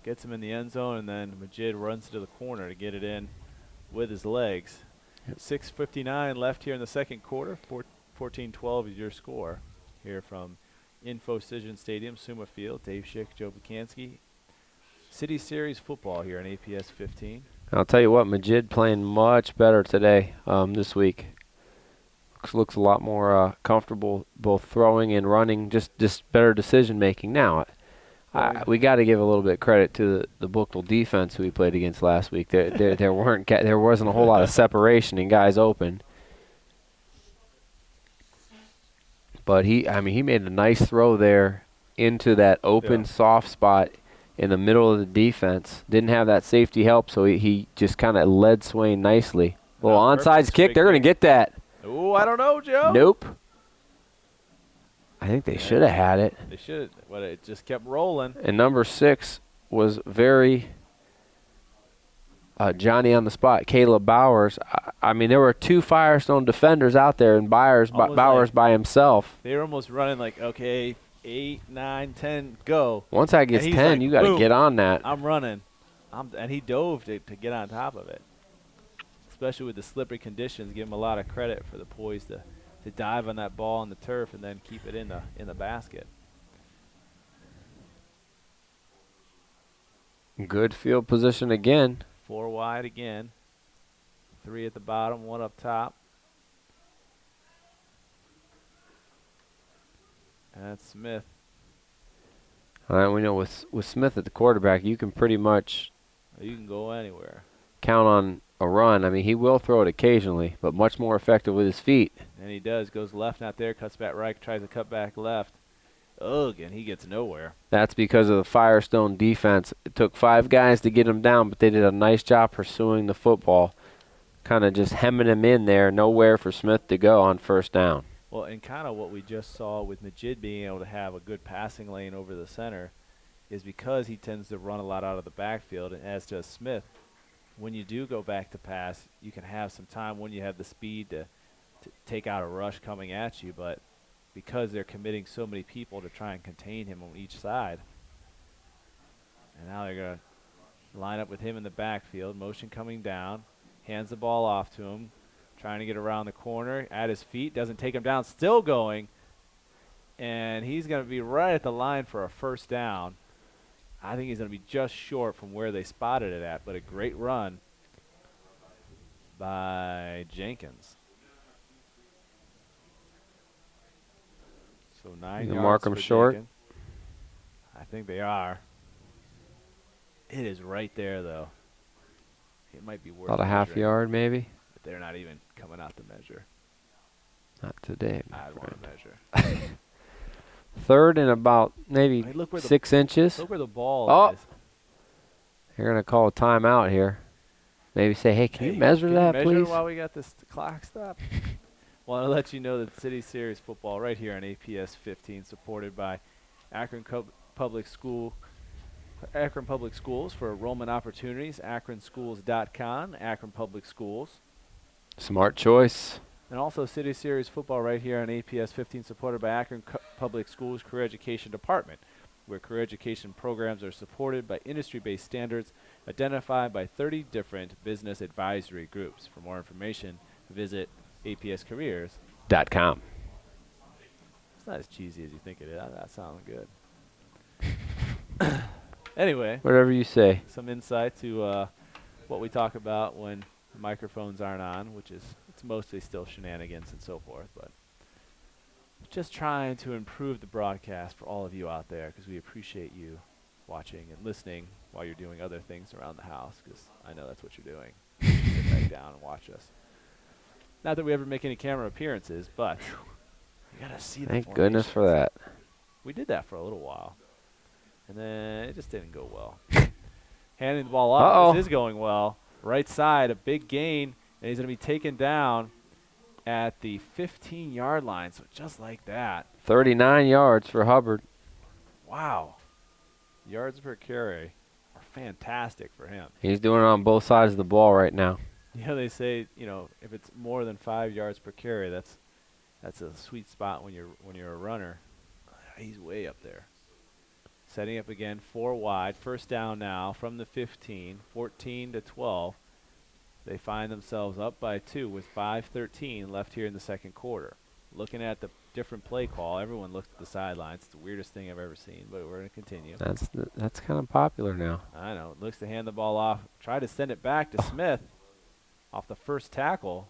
Gets him in the end zone, and then Majid runs to the corner to get it in with his legs.
Yep.
6:59 left here in the second quarter. 14-12 is your score here from Infocision Stadium, Suma Field. Dave Schick, Joe Bukansky. City Series football here on APS 15.
I'll tell you what, Majid playing much better today this week. Looks a lot more comfortable both throwing and running, just better decision making. Now, we got to give a little bit of credit to the Bookville defense who we played against last week. There wasn't a whole lot of separation and guys open. But he made a nice throw there into that open soft spot in the middle of the defense. Didn't have that safety help, so he just kind of led Swain nicely. Little onside kick. They're going to get that.
Oh, I don't know, Joe.
Nope. I think they should have had it.
They should, but it just kept rolling.
And number 6 was very Johnny on the spot, Caleb Bowers. I mean, there were 2 Firestone defenders out there, and Bowers by himself.
They were almost running like, okay, 8, 9, 10, go.
Once that gets 10, like, you got to get on that.
I'm running. And he dove to get on top of it. Especially with the slippery conditions, give him a lot of credit for the poise to dive on that ball on the turf and then keep it in the basket.
Good field position again.
4 wide again. 3 at the bottom, 1 up top. And that's Smith.
All right, we know with Smith at the quarterback, you can pretty much
You can go anywhere.
Count on a run. I mean, he will throw it occasionally, but much more effective with his feet.
And he does. Goes left, not there. Cuts back right. Tries to cut back left. Ugh, and he gets nowhere.
That's because of the Firestone defense. It took 5 guys to get him down, but they did a nice job pursuing the football, kind of just hemming him in there, nowhere for Smith to go on first down.
Well, and kind of what we just saw with Majid being able to have a good passing lane over the center is because he tends to run a lot out of the backfield, and as does Smith. When you do go back to pass, you can have some time when you have the speed to take out a rush coming at you, but because they're committing so many people to try and contain him on each side. And now they're going to line up with him in the backfield, motion coming down, hands the ball off to him, trying to get around the corner, at his feet, doesn't take him down, still going, and he's going to be right at the line for a first down. I think he's going to be just short from where they spotted it at, but a great run by Jenkins. So 9 yards
mark him
for
short.
Jenkins. I think they are. It is right there, though. It might be worth
About a half
measuring,
yard, maybe.
but they're not even coming out to measure.
Not today.
I'd want to measure.
Third and about maybe
Hey, look where
6 inches.
Look where the ball
Oh.
is.
They're going to call a timeout here. Maybe say, hey, can you
Hey,
measure
can
that,
you measure
please?
while we got this clock stop? Want to let you know that City Series football right here on APS 15, supported by Akron Public Schools for enrollment opportunities, akronschools.com, Akron Public Schools.
Smart choice.
And also City Series football right here on APS 15, supported by Akron Public Schools Career Education Department, where career education programs are supported by industry-based standards identified by 30 different business advisory groups. For more information, visit apscareers.com. It's not as cheesy as you think it is. That sounds good. Anyway,
Whatever you say.
some insight to what we talk about when the microphones aren't on, which is it's mostly still shenanigans and so forth, but just trying to improve the broadcast for all of you out there, because we appreciate you watching and listening while you're doing other things around the house, because I know that's what you're doing. Sit back down and watch us. Not that we ever make any camera appearances, but you gotta see the
Thank goodness for
formations.
that.
We did that for a little while, and then it just didn't go well. Handing the ball off,
Uh-oh.
this is going well. Right side, a big gain, and he's going to be taken down at the 15-yard line. So just like that.
39 yards for Hubbard.
Wow. Yards per carry are fantastic for him.
He's doing it on both sides of the ball right now.
You know, they say, if it's more than 5 yards per carry, that's a sweet spot when you're a runner. He's way up there. Setting up again, 4 wide. First down now from the 15, 14-12. They find themselves up by 2 with 5:13 left here in the second quarter. Looking at the different play call, everyone looks at the sidelines. It's the weirdest thing I've ever seen, but we're going to continue.
That's kind of popular now.
I know. Looks to hand the ball off. Try to send it back to Smith off the first tackle.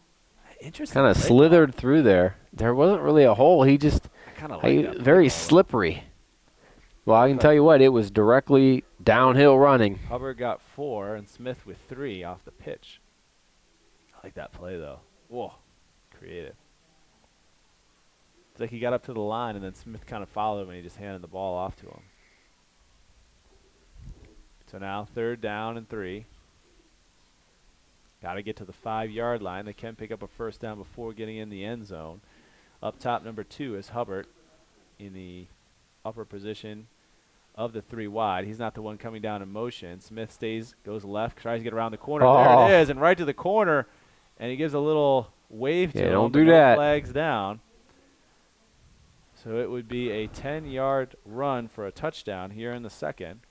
Interesting.
Kind of slithered through there. There wasn't really a hole. He just very slippery. Well, I can tell you what, it was directly downhill running.
Hubbard got 4 and Smith with 3 off the pitch. I like that play, though. Whoa, creative. It's like he got up to the line, and then Smith kind of followed him, and he just handed the ball off to him. So now 3rd down and 3. Got to get to the 5-yard line. They can pick up a first down before getting in the end zone. Up top, number 2 is Hubbard in the upper position of the 3 wide. He's not the one coming down in motion. Smith goes left, tries to get around the corner.
Oh.
There it is, and right to the corner. And he gives a little wave to him.
Don't
but
do
no
that.
flags down. So it would be a 10-yard run for a touchdown here in the second.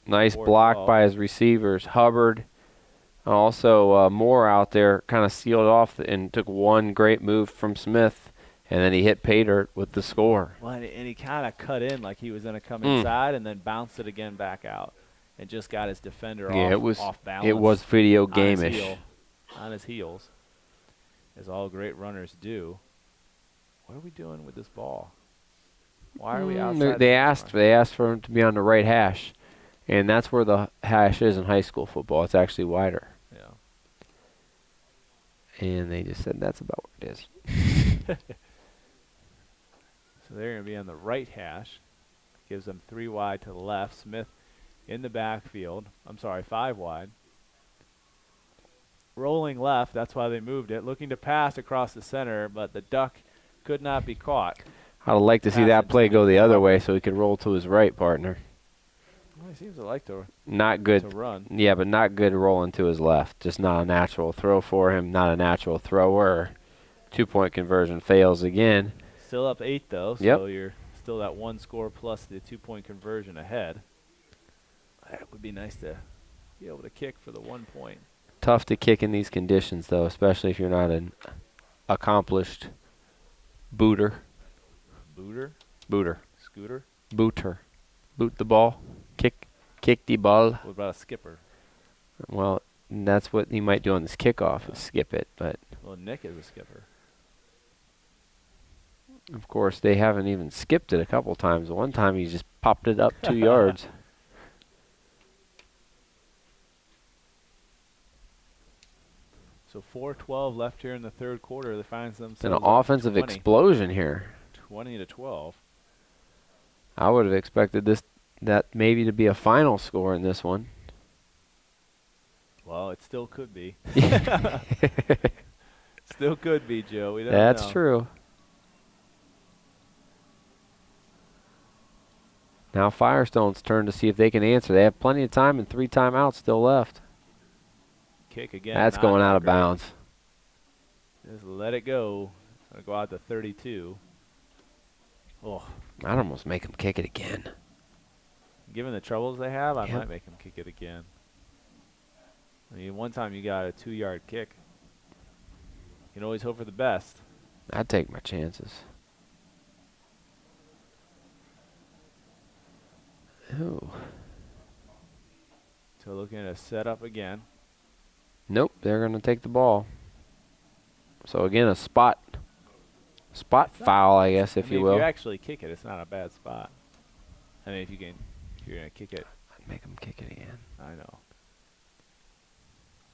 Nice block by his receivers. Hubbard, also Moore out there kind of sealed off and took one great move from Smith. And then he hit pay dirt with the score.
Well, and he kind of cut in like he was going to come inside and then bounced it again back out and just got his defender off balance.
It was video game-ish.
On his heels, as all great runners do. What are we doing with this ball? Why are we outside?
They asked for him to be on the right hash, and that's where the hash is in high school football. It's actually wider.
Yeah.
And they just said that's about what it is.
So they're going to be on the right hash. Gives them 3 wide to the left. Smith in the backfield. 5 wide. Rolling left. That's why they moved it. Looking to pass across the center, but the duck could not be caught.
I'd like to see that play go the other way so he could roll to his right, partner.
Well, he seems to like to
run. Yeah, but not good rolling to his left. Just not a natural throw for him. Not a natural thrower. 2-point conversion fails again.
Still up 8, though, so you're still that 1 score plus the 2-point conversion ahead. It would be nice to be able to kick for the 1 point.
Tough to kick in these conditions, though, especially if you're not an accomplished booter.
Scooter?
Booter. Boot the ball. Kick the ball.
What about a skipper?
Well, that's what he might do on this kickoff, is skip it. But
Well, Nick is a skipper.
Of course, they haven't even skipped it a couple times. One time he just popped it up 2 yards.
So 4:12 left here in the third quarter. They find themselves
It's an offensive explosion here.
20-12.
I would have expected that maybe to be a final score in this one.
Well, it still could be. Still could be, Joe. We don't know.
That's true. Now Firestone's turn to see if they can answer. They have plenty of time and 3 timeouts still left.
Kick again.
That's going out of bounds.
Just let it go. Gonna go out to 32. Oh,
I'd almost make them kick it again.
given the troubles they have, I might make them kick it again. I mean, one time you got a 2-yard kick. You can always hope for the best.
I'd take my chances. Oh.
So looking at a setup again.
Nope, they're going to take the ball. So again, a spot foul, I guess, if you will.
If you actually kick it, it's not a bad spot. I mean, if you're going to kick it.
I'd make them kick it again.
I know.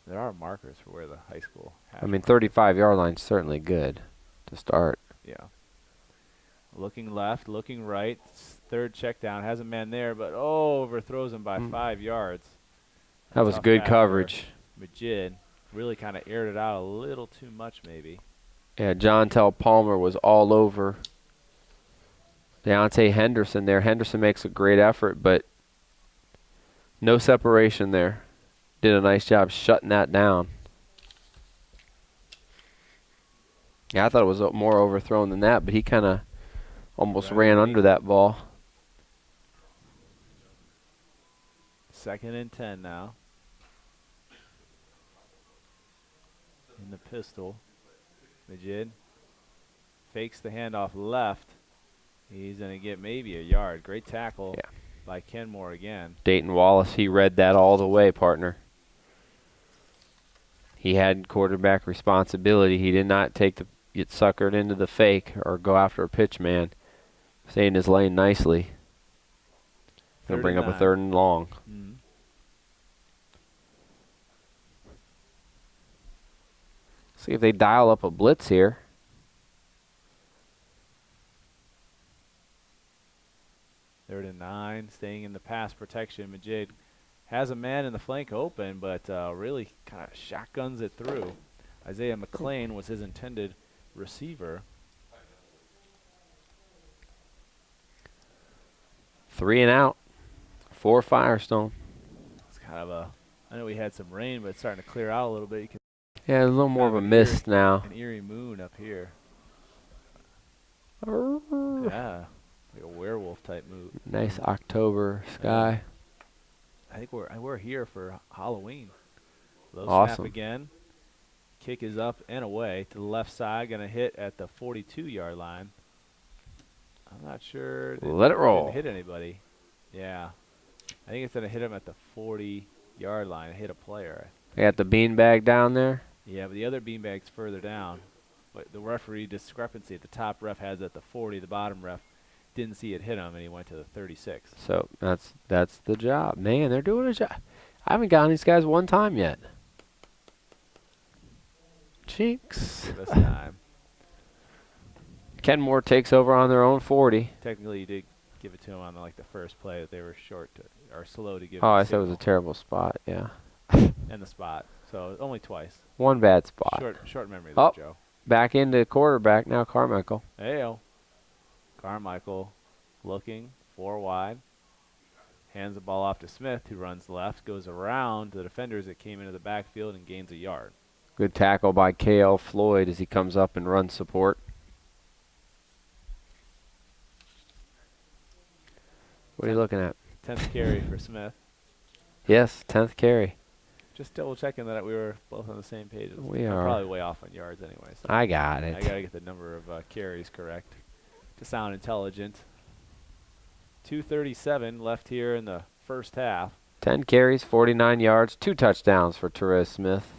There are markers for where the high school has.
I mean, 35-yard line's certainly good to start.
Yeah. Looking left, looking right. Third check down. Has a man there, but overthrows him by 5 yards.
That was good coverage.
Majid really kind of aired it out a little too much, maybe.
Yeah, John Tell Palmer was all over Deontay Henderson there. Henderson makes a great effort, but no separation there. Did a nice job shutting that down. Yeah, I thought it was more overthrown than that, but he kind of almost ran under that ball.
2nd and 10 now. In the pistol. Majid fakes the handoff left. He's going to get maybe a yard. Great tackle by Kenmore again.
Dayton Wallace, he read that all the way, partner. He had quarterback responsibility. He did not get suckered into the fake or go after a pitch man. Stay in his lane nicely. Going to bring up a 3rd and long. See if they dial up a blitz here.
Third and 9, staying in the pass protection. Majid has a man in the flank open, but really kind of shotguns it through. Isaiah McLean was his intended receiver.
3 and out for Firestone.
It's kind of I know we had some rain, but it's starting to clear out a little bit. You can
Yeah, a little more of a mist now.
An eerie moon up here. Yeah, like a werewolf type mood.
Nice October sky.
I think we're here for Halloween. Low
Awesome.
snap again. Kick is up and away to the left side. Going to hit at the 42-yard line. I'm not sure.
Let it roll.
Didn't hit anybody. Yeah. I think it's going to hit him at the 40-yard line. Hit a player.
They got the beanbag down there.
Yeah, but the other beanbag's further down. But the referee discrepancy. The top ref has it at the 40. The bottom ref didn't see it hit him, and he went to the 36.
So that's the job. Man, they're doing a job. I haven't gotten these guys one time yet. Jinx.
This time.
Kenmore takes over on their own 40.
Technically, you did give it to him on the first play that they were or slow to give.
Oh, I said it was a terrible spot. Yeah.
And the spot. So only twice.
One bad spot.
Short memory there, Joe.
Back into quarterback now, Carmichael.
Hey-o. Carmichael looking 4 wide. Hands the ball off to Smith, who runs left, goes around the defenders that came into the backfield and gains a yard.
Good tackle by K.L. Floyd as he comes up and runs support. What are you looking at?
10th carry for Smith.
Yes, 10th carry.
Just double checking that we were both on the same page.
We
I'm
are.
probably way off on yards anyway. So
I got it.
I got to get the number of carries correct to sound intelligent. 2:37 left here in the first half.
10 carries, 49 yards, 2 touchdowns for Therese Smith,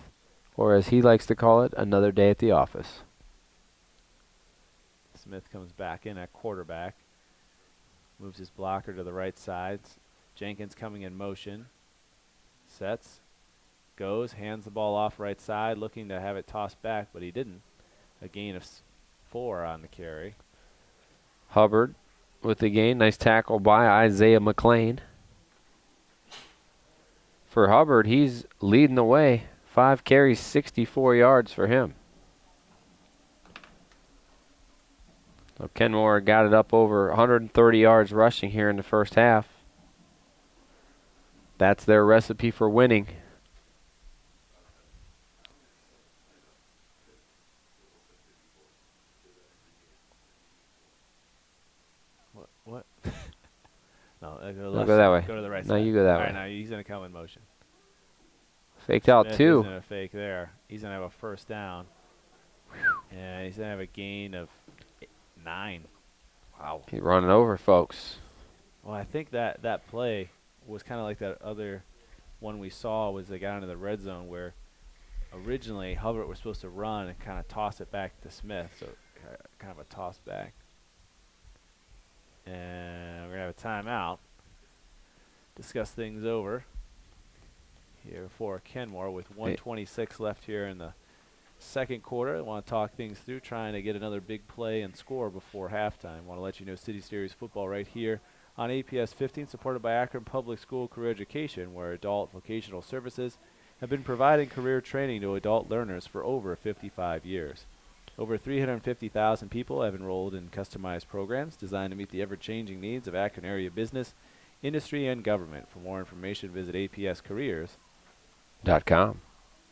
or as he likes to call it, another day at the office.
Smith comes back in at quarterback. Moves his blocker to the right side. Jenkins coming in motion. Sets. Goes. Hands the ball off right side. Looking to have it tossed back, but he didn't. A gain of 4 on the carry.
Hubbard with the gain. Nice tackle by Isaiah McLean. For Hubbard, he's leading the way. 5 carries, 64 yards for him. So Kenmore got it up over 130 yards rushing here in the first half. That's their recipe for winning.
What? No, go to the
No,
left
go that
side.
way.
Go to the right
No,
side.
you go that
All
way.
right, now he's going to come in motion.
Faked out
Smith
2.
is gonna fake there. He's going to have a first down. And he's going to have a gain of 9. Wow.
He's running over folks.
Well, I think that play was kind of like that other one we saw was they got into the red zone where originally Hubbard was supposed to run and kind of toss it back to Smith. So kind of a toss back. And we're going to have a timeout. Discuss things over here for Kenmore with 1:26 left here in the second quarter. I want to talk things through, trying to get another big play and score before halftime. Want to let you know City Series football right here on APS 15, supported by Akron Public School Career Education, where adult vocational services have been providing career training to adult learners for over 55 years. Over 350,000 people have enrolled in customized programs designed to meet the ever-changing needs of Akron area business, industry, and government. For more information, visit APScareers.com.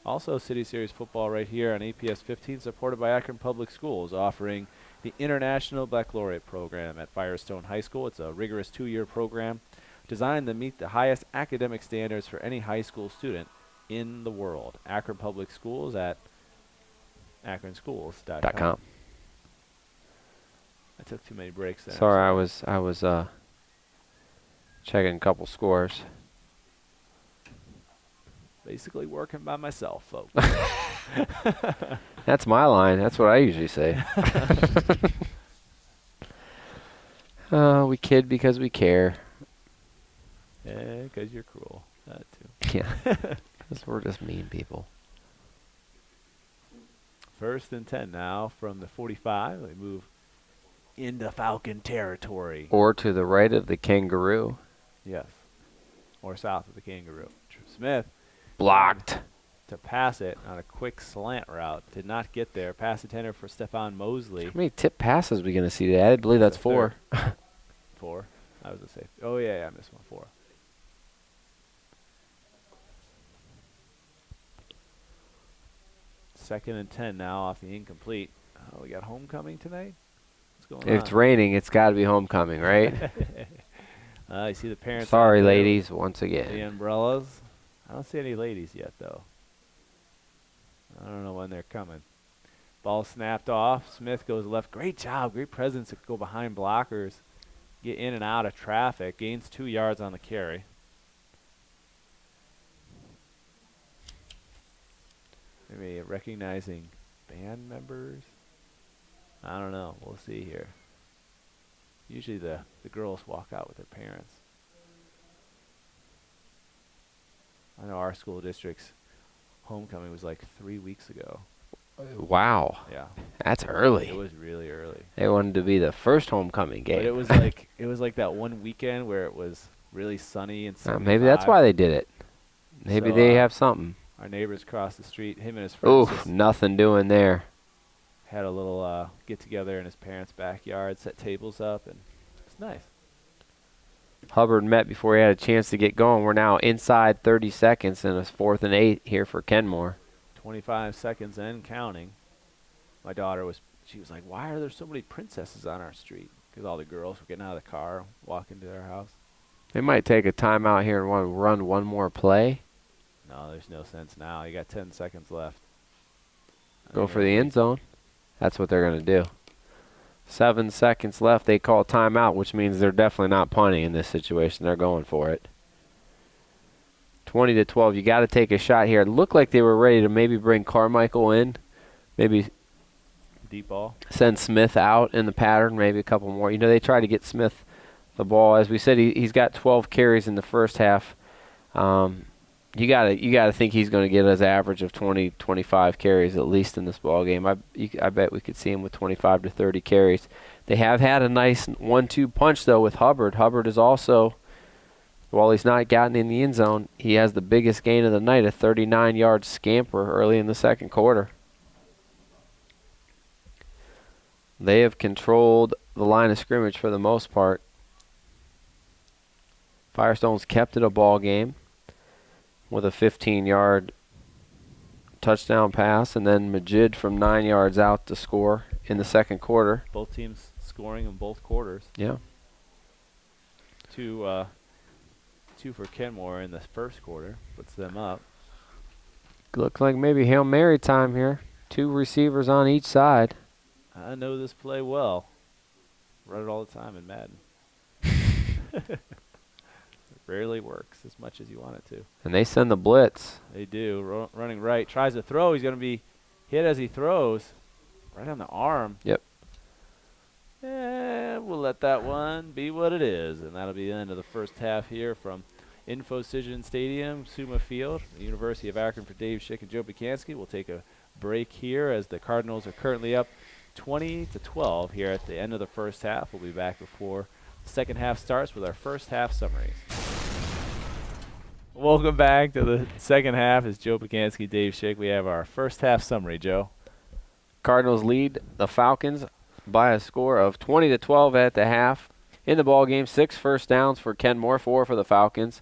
Also, City Series football right here on APS 15, supported by Akron Public Schools, offering the International Baccalaureate program at Firestone High School. It's a rigorous 2-year program designed to meet the highest academic standards for any high school student in the world. Akron Public Schools at akronschools.com. I took too many breaks there.
Sorry, I was checking a couple scores.
Basically working by myself, folks.
That's my line. That's what I usually say. We kid because we care.
Yeah, because you're cruel. That too.
Yeah, because we're just mean people.
1st and 10 now from the 45. They move into Falcon territory.
Or to the right of the kangaroo.
Yes. Or south of the kangaroo. Smith
Blocked.
to pass it on a quick slant route. Did not get there. Pass intended for Stephon Mosley.
How many tip passes are we going to see today? I believe that's 4.
4. I was a safe. Oh, yeah, I missed one. 4. Second and 10 now off the incomplete. Oh, we got homecoming tonight? What's going on?
If it's raining, it's got to be homecoming, right?
You see the parents.
Sorry,
out there
ladies, once
with the
again.
umbrellas. I don't see any ladies yet, though. I don't know when they're coming. Ball snapped off. Smith goes left. Great job. Great presence to go behind blockers. Get in and out of traffic. Gains 2 yards on the carry. Maybe recognizing band members. I don't know. We'll see here. Usually the girls walk out with their parents. I know our school district's homecoming was like 3 weeks ago.
Wow.
Yeah.
That's early.
It was really early.
They wanted to be the first homecoming game.
But it was like that one weekend where it was really sunny and
maybe that's why they did it. Maybe
So,
they have something.
our neighbors across the street, him and his friends
Oof,
just
nothing doing there.
had a little get together in his parents' backyard, set tables up, and it's nice.
Hubbard met before he had a chance to get going. We're now inside 30 seconds, and it's 4th and 8 here for Kenmore.
25 seconds and counting. My daughter she was like, why are there so many princesses on our street? Because all the girls were getting out of the car, walking to their house.
They might take a timeout here and want to run one more play.
No, there's no sense now. You got 10 seconds left.
Go for the end zone. That's what they're going to do. 7 seconds left. They call timeout, which means they're definitely not punting in this situation. They're going for it. 20-12. You got to take a shot here. It looked like they were ready to maybe bring Carmichael in. Maybe
Deep ball.
send Smith out in the pattern. Maybe a couple more. You know, they try to get Smith the ball. As we said, he's got 12 carries in the first half. You gotta think he's going to get his average of 20, 25 carries at least in this ball game. I bet we could see him with 25 to 30 carries. They have had a nice 1-2 punch though with Hubbard. Hubbard is also, while he's not gotten in the end zone, he has the biggest gain of the night, a 39-yard scamper early in the second quarter. They have controlled the line of scrimmage for the most part. Firestone's kept it a ball game with a 15-yard touchdown pass, and then Majid from 9 yards out to score in the second quarter.
Both teams scoring in both quarters.
Yeah.
Two for Kenmore in the first quarter. Puts them up.
Looks like maybe Hail Mary time here. 2 receivers on each side.
I know this play well. Run it all the time in Madden. Rarely works as much as you want it to.
And they send the blitz.
They do. Running right. Tries to throw. He's going to be hit as he throws. Right on the arm.
Yep.
And we'll let that one be what it is. And that'll be the end of the first half here from Infocision Stadium, Suma Field, the University of Akron for Dave Schick and Joe Bukansky. We'll take a break here as the Cardinals are currently up 20-12 here at the end of the first half. We'll be back before the second half starts with our first half summaries. Welcome back to the second half. It's Joe Bukansky, Dave Schick. We have our first half summary, Joe.
Cardinals lead the Falcons by a score of 20-12 at the half. In the ball game, 6 first downs for Kenmore, 4 for the Falcons.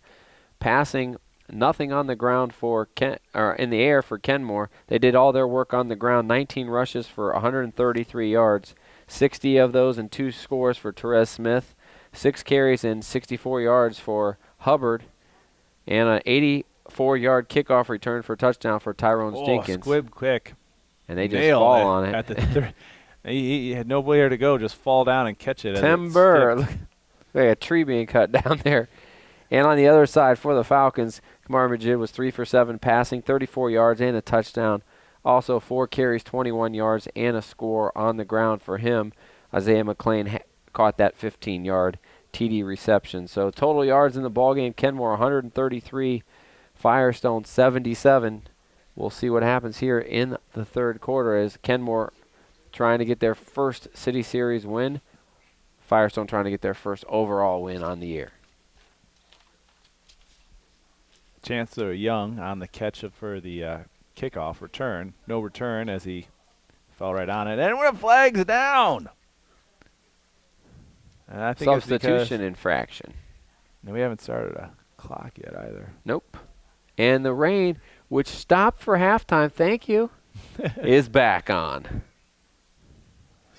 Passing, nothing on the ground for in the air for Kenmore. They did all their work on the ground. 19 rushes for 133 yards, 60 of those and 2 scores for Therese Smith, 6 carries and 64 yards for Hubbard, and an 84-yard kickoff return for a touchdown for Tyrone Jenkins.
Squib quick.
And they just fall on it.
At the he had nowhere to go, just fall down and catch it.
Timber. Look like a tree being cut down there. And on the other side for the Falcons, Kamar Majid was 3 for 7 passing, 34 yards and a touchdown. Also 4 carries, 21 yards, and a score on the ground for him. Isaiah McLean caught that 15-yard TD reception. So total yards in the ballgame, Kenmore 133, Firestone 77. We'll see what happens here in the third quarter as Kenmore trying to get their first City Series win. Firestone trying to get their first overall win on the year.
Chancellor Young on the catch for the kickoff return. No return as he fell right on it. And the flag's down. And I think
substitution infraction.
No, we haven't started a clock yet either.
Nope. And the rain, which stopped for halftime, thank you, is back on.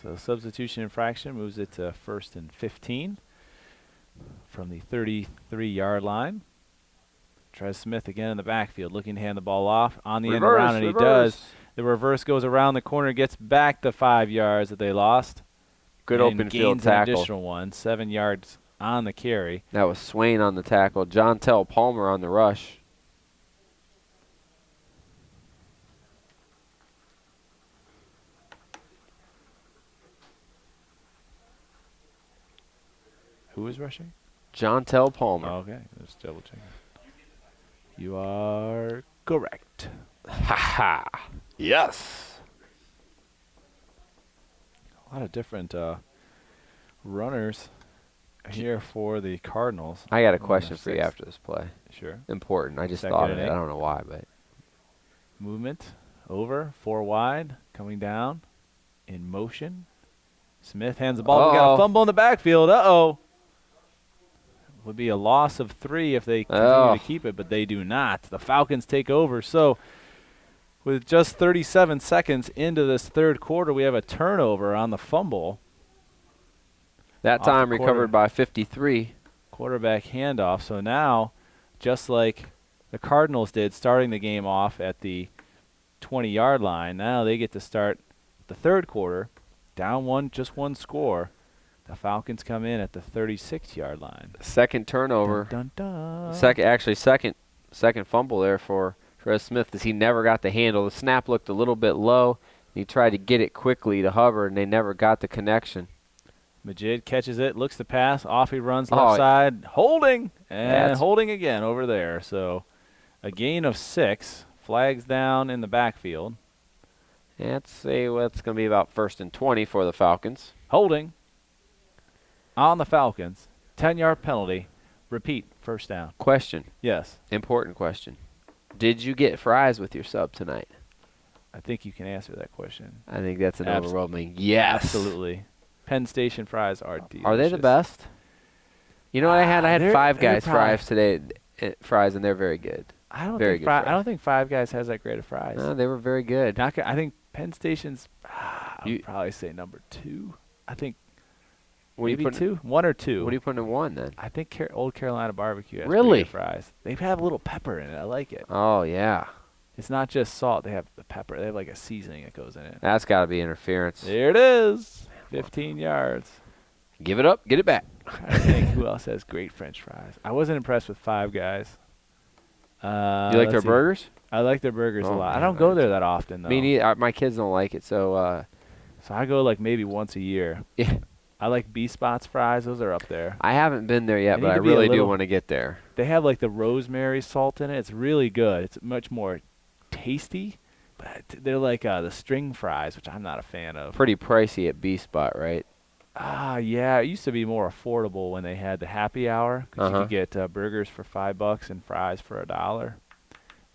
So substitution infraction moves it to 1st and 15 from the 33-yard line. Tries Smith again in the backfield, looking to hand the ball off on the end around, and he does. The reverse goes around the corner, gets back the 5 yards that they lost.
Good open field tackle.
An additional one, 7 yards on the carry.
That was Swain on the tackle. John Tell Palmer on the rush.
Who was rushing?
John Tell Palmer.
Oh, okay, just double checking. You are correct.
Ha ha. Yes.
A lot of different runners here for the Cardinals.
I got a question for you after this play.
Sure.
Important. I just thought of it. I don't know why, but.
Movement over, 4 wide, coming down, in motion. Smith hands the ball. We got a fumble in the backfield. Uh-oh. Would be a loss of 3 if they continue to keep it, but they do not. The Falcons take over. So with just 37 seconds into this third quarter, we have a turnover on the fumble.
That time recovered by 53.
Quarterback handoff. So now, just like the Cardinals did, starting the game off at the 20-yard line, now they get to start the third quarter, down just one score. The Falcons come in at the 36-yard line.
Second turnover.
Dun, dun, dun.
Second fumble there for Trez Smith as he never got the handle. The snap looked a little bit low. He tried to get it quickly to Hubbard, and they never got the connection.
Majid catches it, looks to pass, off he runs left side, holding, and holding again over there. So A gain of 6. Flags down in the backfield.
Let's say what's going to be about 1st and 20 for the Falcons.
Holding on the Falcons. 10-yard penalty. Repeat, first down.
Question.
Yes.
Important question. Did you get fries with your sub tonight?
I think you can answer that question.
I think that's an overwhelming yes.
Absolutely. Penn Station fries are delicious.
Are they the best? You know what I had? I had Five Guys fries today, and they're very good.
I don't think Five Guys has that great of fries.
No, they were very good.
I think Penn Station's, I would probably say number 2. I think maybe 2. 1 or 2.
What do you put in 1 then?
I think Old Carolina Barbecue has
really
good fries. They have a little pepper in it. I like it.
Oh, yeah.
It's not just salt. They have the pepper. They have like a seasoning that goes in it.
That's got to be interference.
There it is. 15 yards.
Give it up. Get it back.
I think who else has great French fries? I wasn't impressed with Five Guys.
You like their burgers?
I like their burgers a lot.
Man,
I don't go there that often, though.
Me neither. My kids don't like it, so.
So I go like maybe once a year.
Yeah.
I like B-Spots fries. Those are up there.
I haven't been there yet, but I really do want to get there.
They have like the rosemary salt in it. It's really good. It's much more tasty, but they're like the string fries, which I'm not a fan of.
Pretty pricey at B-Spot, right?
Yeah. It used to be more affordable when they had the happy hour, because you could get burgers for $5 and fries for $1.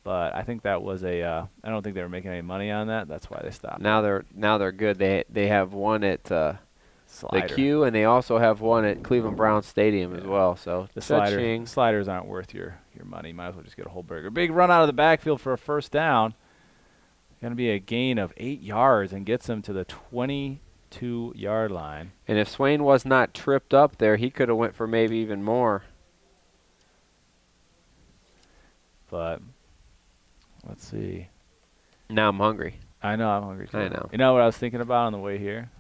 But I think that was I don't think they were making any money on that. That's why they stopped.
Now they're good. They have one at the Q, and they also have one at Cleveland Browns Stadium as well. So
the sliders aren't worth your money. Might as well just get a whole burger. Big run out of the backfield for a first down. Going to be a gain of 8 yards and gets them to the 22-yard line.
And if Swain was not tripped up there, he could have went for maybe even more.
But let's see.
Now I'm hungry.
I know I'm hungry too.
I know.
You know what I was thinking about on the way here?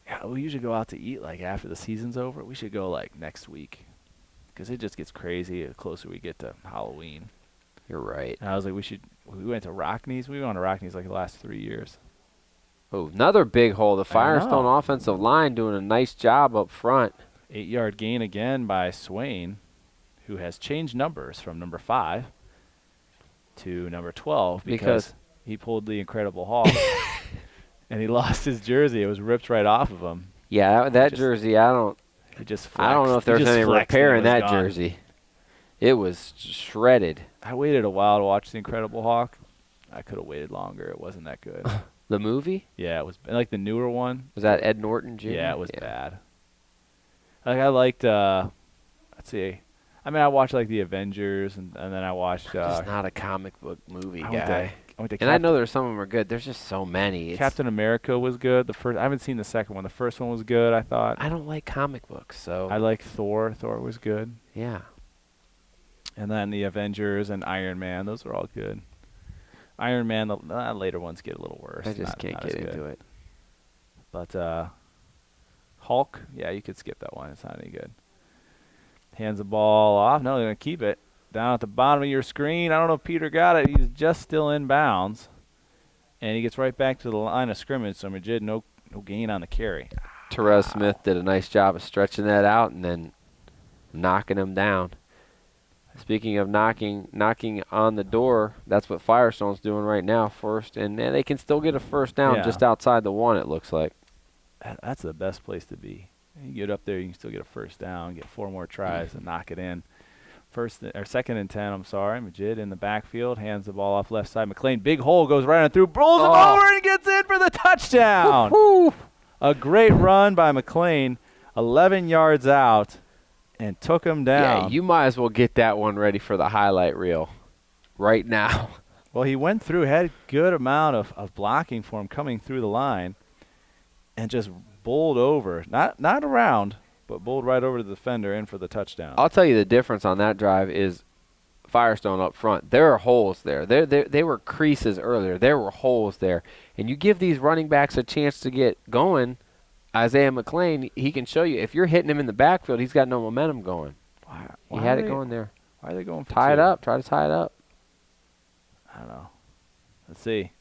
Yeah, we usually go out to eat like after the season's over. We should go like next week, because it just gets crazy the closer we get to Halloween.
You're right.
And I was like, we went to Rockneys. We went to Rockneys like the last 3 years.
Oh, another big hole. The Firestone offensive line doing a nice job up front.
8-yard gain again by Swain, who has changed numbers from number 5 to number 12 because he pulled the Incredible Hulk. And he lost his jersey. It was ripped right off of him.
Yeah, that jersey, I don't know if there's any repair in that jersey. It was shredded.
I waited a while to watch The Incredible Hulk. I could have waited longer. It wasn't that good.
The movie?
Yeah, it was like the newer one.
Was that Ed Norton Jr.?
Yeah, it was bad. Like I liked, let's see. I mean, I watched like The Avengers, and then I watched.
I'm just not a comic book movie guy.
I
know there's some of them are good. There's just so many.
Captain America was good. I haven't seen the second one. The first one was good, I thought.
I don't like comic books, so.
I like Thor. Thor was good.
Yeah.
And then the Avengers and Iron Man. Those were all good. Iron Man, the later ones get a little worse.
I just can't get into it.
But Hulk, yeah, you could skip that one. It's not any good. Hands the ball off. No, they're going to keep it. Down at the bottom of your screen. I don't know if Peter got it. He's just still in bounds. And he gets right back to the line of scrimmage. So Majid, no gain on the carry.
Therese Smith did a nice job of stretching that out and then knocking him down. Speaking of knocking on the door, that's what Firestone's doing right now, first. And they can still get a first down just outside the 1, it looks like.
That's the best place to be. You get up there, you can still get a first down, get 4 more tries and knock it in. Second and 10, I'm sorry. Majid in the backfield, hands the ball off left side. McLean, big hole, goes right on through, rolls him over, and gets in for the touchdown. A great run by McLean, 11 yards out, and took him down.
Yeah, you might as well get that one ready for the highlight reel right now.
Well, he went through, had a good amount of blocking for him coming through the line, and just bowled over, not around, but bowled right over to the defender in for the touchdown.
I'll tell you the difference on that drive is Firestone up front. There are holes there. They were creases earlier. There were holes there. And you give these running backs a chance to get going. Isaiah McLean, he can show you. If you're hitting him in the backfield, he's got no momentum going. He had it going there.
Why are they going for
Tie it
2?
up. Try to tie it up.
I don't know. Let's see.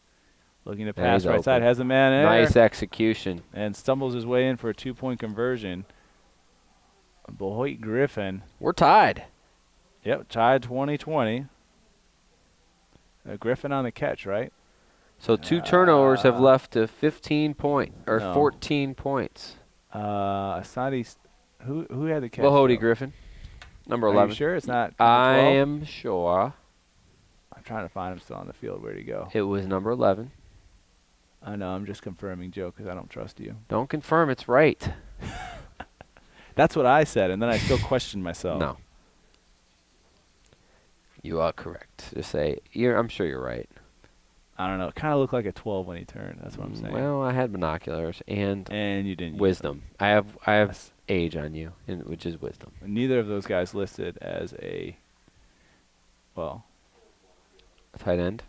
Looking to pass right side. Has a man in.
Nice execution.
And stumbles his way in for a 2-point conversion. Behoit Griffin.
We're tied.
Yep, tied 20-20. Griffin on the catch, right?
So 2 turnovers have left to 15
No.
14 points.
Asante, who had the catch?
Lahody
Joe?
Griffin, number
Are
11.
you sure it's not number
I
12?
am sure
I'm trying to find him still on the field. Where'd he go?
it was number 11.
I know. I'm just confirming, Joe, because I don't trust you.
Don't confirm it's right.
That's what I said, and then I still questioned myself.
No. You are correct. Just say, I'm sure you're right.
I don't know. It kind of looked like a 12 when he turned. That's what I'm saying.
Well, I had binoculars and
you didn't.
wisdom. I have age on you, which is wisdom.
Neither of those guys listed as a
tight end.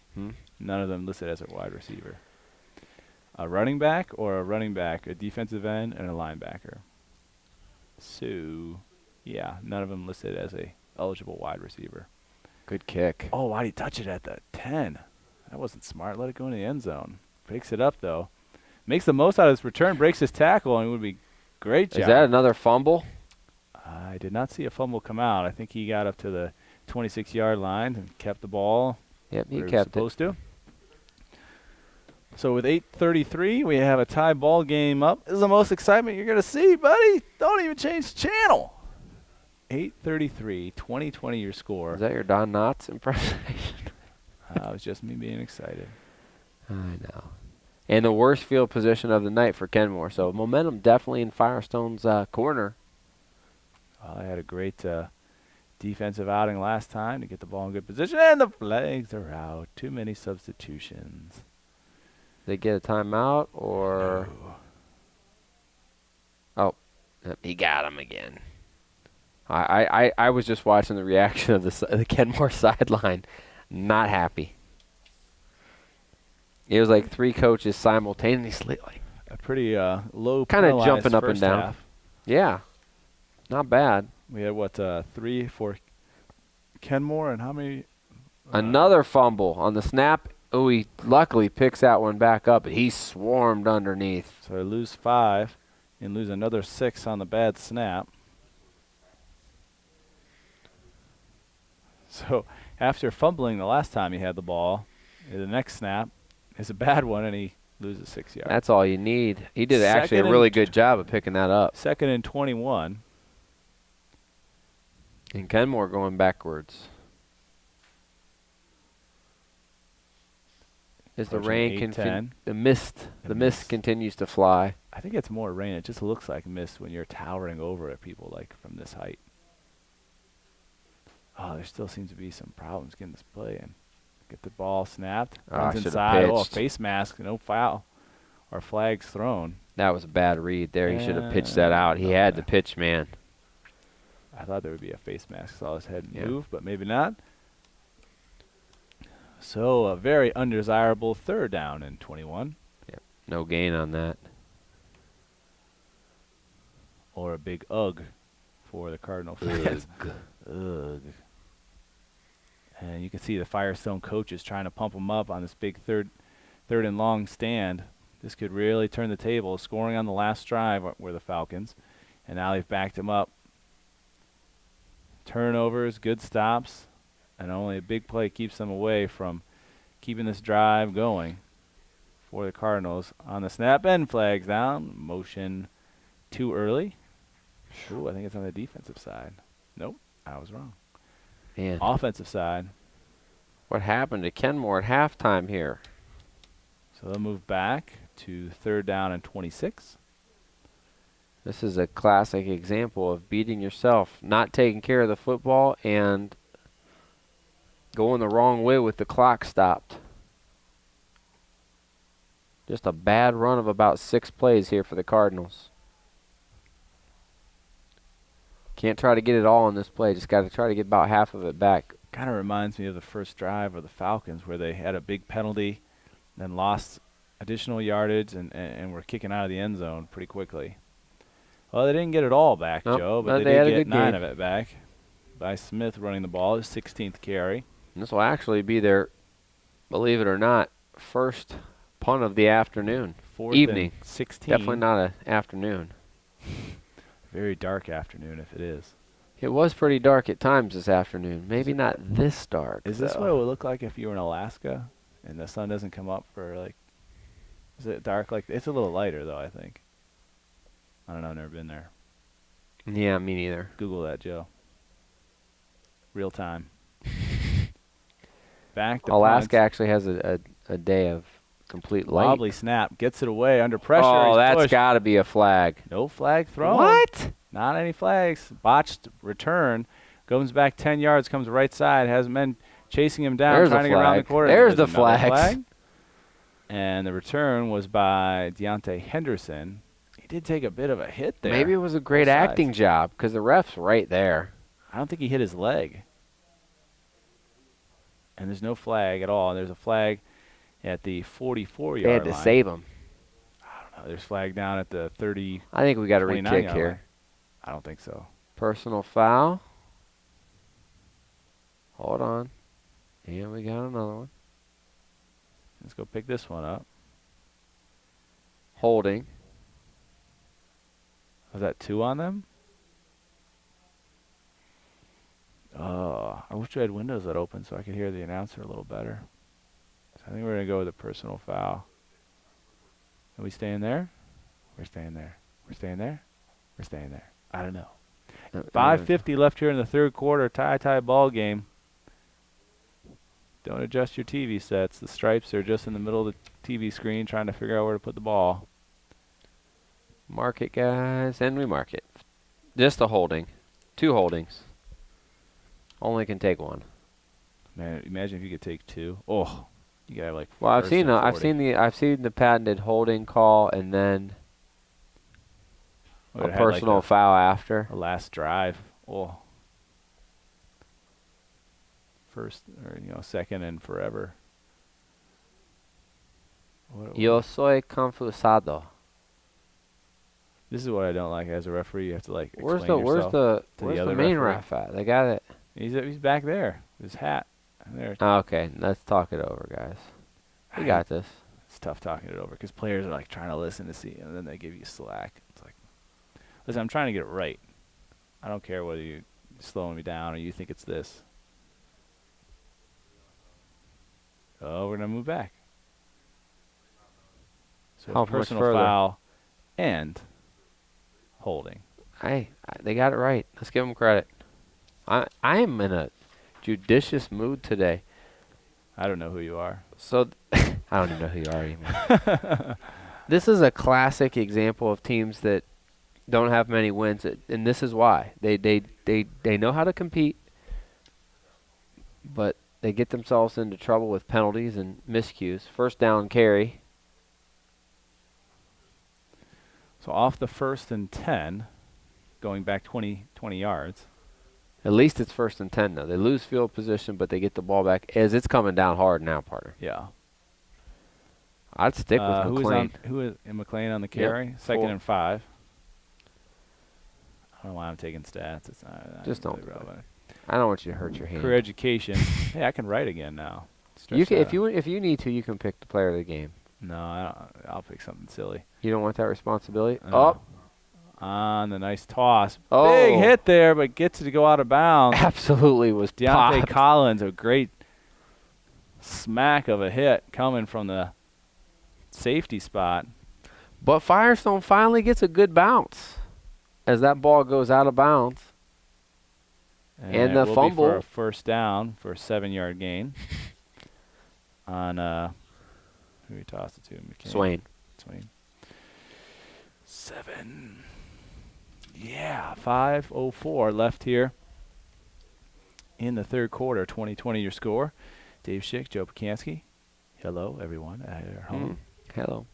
None of them listed as a wide receiver. A running back or a running back, a defensive end, and a linebacker. So, yeah, none of them listed as a eligible wide receiver.
Good kick.
Oh, why'd he touch it at the 10? That wasn't smart. Let it go in the end zone. Breaks it up, though. Makes the most out of his return, breaks his tackle, and it would be great job.
Is that another fumble?
I did not see a fumble come out. I think he got up to the 26-yard line and kept the ball.
Yep, he
where
kept
it was supposed to. So with 8:33, we have a tie ball game up. This is the most excitement you're going to see, buddy. Don't even change the channel. 8:33, 2020 your score.
Is that your Don Knotts impression?
It was just me being excited.
I know. And the worst field position of the night for Kenmore. So momentum definitely in Firestone's corner.
Well, I had a great defensive outing last time to get the ball in good position, and the flags are out. Too many substitutions.
They get a timeout or?
No.
Oh, he got him again. I was just watching the reaction of the Kenmore sideline. Not happy. It was like 3 coaches simultaneously.
A pretty low
kind of
penalized
jumping up and
first
down.
half.
Yeah, not bad.
We had, 3 for Kenmore, and how many?
Another fumble on the snap. Oh, he luckily picks that one back up, but he swarmed underneath.
So they lose 5 and lose another 6 on the bad snap. So after fumbling the last time he had the ball, the next snap is a bad one, and he loses 6 yards.
That's all you need. He did actually a
Second
really
and
good job of picking that up.
2nd and 21.
And Kenmore going backwards. As the rain the mist continues to fly.
I think it's more rain. It just looks like mist when you're towering over at people like from this height. Oh, there still seems to be some problems getting this play in. Get the ball snapped. Runs inside. Oh, face mask. No foul or flags thrown.
That was a bad read there. He should have pitched that out. He had the pitch, man.
I thought there would be a face mask. Saw his head move, but maybe not. So a very undesirable 3rd down and 21.
Yep. No gain on that.
Or a big ugh for the Cardinal fans. Ugh. And you can see the Firestone coaches trying to pump them up on this big third and long stand. This could really turn the table, scoring on the last drive were the Falcons. And now they've backed them up. Turnovers, good stops, and only a big play keeps them away from keeping this drive going for the Cardinals. On the snap, and flags down. Motion too early. Ooh, I think it's on the defensive side. Nope, I was wrong.
Man.
Offensive side.
What happened to Kenmore at halftime here?
So they'll move back to 3rd down and 26.
This is a classic example of beating yourself, not taking care of the football and going the wrong way with the clock stopped. Just a bad run of about 6 plays here for the Cardinals. Can't try to get it all on this play. Just got to try to get about half of it back.
Kind of reminds me of the first drive of the Falcons where they had a big penalty, then lost additional yardage and were kicking out of the end zone pretty quickly. Well, they didn't get it all back,
nope,
Joe, but they did get 9 of it back by Smith running the ball, his 16th carry.
And this will actually be their, believe it or not, first punt of the afternoon. Evening.
16.
Definitely not an afternoon.
Very dark afternoon if it is.
It was pretty dark at times this afternoon. Maybe not this dark.
Is this what it would look like if you were in Alaska and the sun doesn't come up for like? Is it dark like? It's a little lighter though. I think. I don't know. I've never been there.
Yeah, me neither.
Google that, Joe. Real time. Back to
Alaska
punt.
actually has a day of complete light.
Wobbly snap. Gets it away under pressure.
Oh,
He's
that's
pushed.
got to be a flag.
No flag thrown.
What?
Not any flags. Botched return. Goes back 10 yards. Comes right side. Has men chasing him down.
There's
trying
a
to get around the
flag.
corner.
There's the
another
flags.
flag. And the return was by Deontay Henderson. He did take a bit of a hit there.
Maybe it was a great
Both sides.
acting job because the ref's right there.
I don't think he hit his leg. And there's no flag at all. There's a flag at the 44-yard
They
line.
had to save him.
I don't know. There's flag down at the 30.
I think we got a
29
re-kick
yard
here.
line. I don't think so.
Personal foul. Hold on. And we got another one.
Let's go pick this one up.
Holding.
Was that 2 on them? Oh, I wish I had windows that open so I could hear the announcer a little better. So I think we're going to go with a personal foul. Are we staying there? We're staying there. We're staying there? We're staying there. I don't know. 5:50 left here in the third quarter. Tie ball game. Don't adjust your TV sets. The stripes are just in the middle of the TV screen trying to figure out where to put the ball.
Mark it, guys. And we mark it. Just a holding. 2 holdings. Only can take 1.
Man, imagine if you could take 2. Oh, you got like.
Well, I've
first
seen
and 40.
the patented holding call and then
Well,
a
it had like
personal foul after.
a last drive. Oh. First or second and forever.
Yo soy confusado.
This is what I don't like as a referee. You have to like
Where's
explain yourself
the
to the other
main
referee.
ref at? They got it.
He's back there. His hat. There.
Okay, let's talk it over, guys. We got this.
It's tough talking it over because players are like trying to listen to see, and then they give you slack. It's like, listen, I'm trying to get it right. I don't care whether you're slowing me down or you think it's this. Oh, we're gonna move back. So
How much
personal
further?
foul and holding.
Hey, they got it right. Let's give them credit. I am in a judicious mood today.
I don't know who you are.
So I don't even know who you are anymore. This is a classic example of teams that don't have many wins, and this is why. They know how to compete, but they get themselves into trouble with penalties and miscues. First down carry.
So off the 1st and 10, going back 20 yards.
At least it's 1st and 10, though. They lose field position, but they get the ball back as it's coming down hard now, partner.
Yeah.
I'd stick with McLean.
Who is McLean on the carry?
Yep,
2nd
4.
and 5. I don't know why I'm taking stats. It's not
Just
really
don't do it.
relevant.
I don't want you to hurt your hand.
Career education. Hey, I can write again now.
You can,
Stretch
if you need to, you can pick the player of the game.
No, I'll pick something silly.
You don't want that responsibility?
On the nice toss.
Oh.
Big hit there, but gets it to go out of bounds.
Absolutely was
Deontay
popped.
Collins, a great smack of a hit coming from the safety spot.
But Firestone finally gets a good bounce as that ball goes out of bounds. And
it
the
will
fumble.
be for a first down for a 7-yard gain on who we tossed it to? McCain.
Swain.
7. Yeah, 5:04 left here in the third quarter. 2020 your score. Dave Schick, Joe Pacansky. Hello, everyone at our home.
Hello.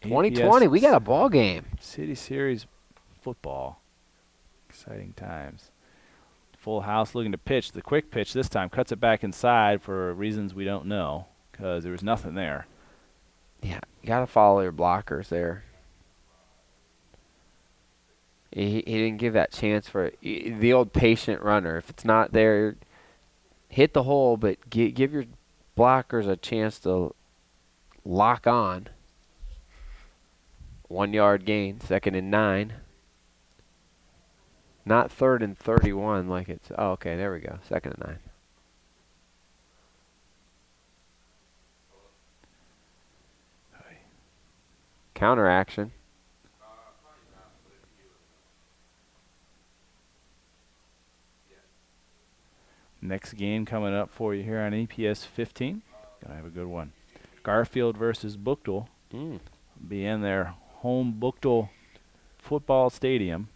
APS
2020, we got a ball game.
City Series football. Exciting times. Full house looking to pitch. The quick pitch this time cuts it back inside for reasons we don't know because there was nothing there.
Yeah, you got to follow your blockers there. He didn't give that chance for the old patient runner. If it's not there, hit the hole, but give your blockers a chance to lock on. 1 yard gain, 2nd and 9. Not 3rd and 31 like it's. Oh, okay, there we go. 2nd and 9. Counter action.
Next game coming up for you here on EPS 15. Gonna have a good one. Garfield versus Buchtel. Be in their home Buchtel football stadium.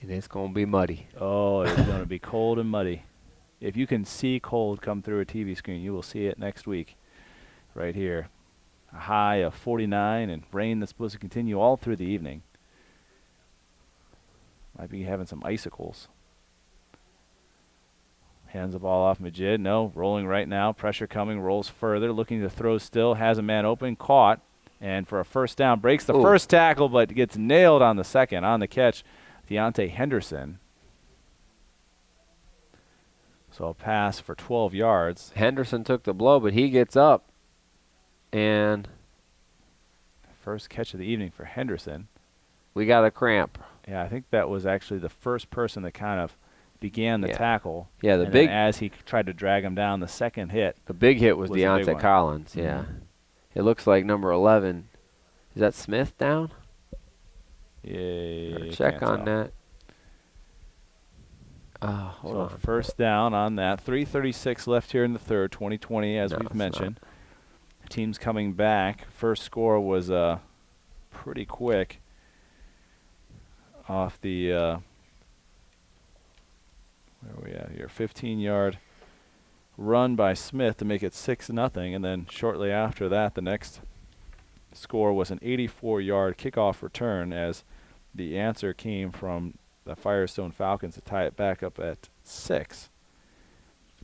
And it's going to be muddy.
Oh, it's going to be cold and muddy. If you can see cold come through a TV screen, you will see it next week right here. A high of 49 and rain that's supposed to continue all through the evening. Might be having some icicles. Hands the ball off Majid. No, rolling right now. Pressure coming, rolls further, looking to throw still. Has a man open, caught. And for a first down, breaks the first tackle, but gets nailed on the second. On the catch, Deontay Henderson. So a pass for 12 yards.
Henderson took the blow, but he gets up. And
first catch of the evening for Henderson.
We got a cramp.
Yeah, I think that was actually the first person that kind of began the tackle.
Yeah,
and then as he tried to drag him down, the second hit.
The big hit was Deontay Collins, yeah. It looks like number 11. Is that Smith down?
Yeah.
Check on that. Hold on.
First down on that. 3:36 left here in the third, 2020, as we've mentioned. Team's coming back. First score was pretty quick off the where are we at here? 15-yard run by Smith to make it 6-0, and then shortly after that, the next score was an 84-yard kickoff return as the answer came from the Firestone Falcons to tie it back up at 6.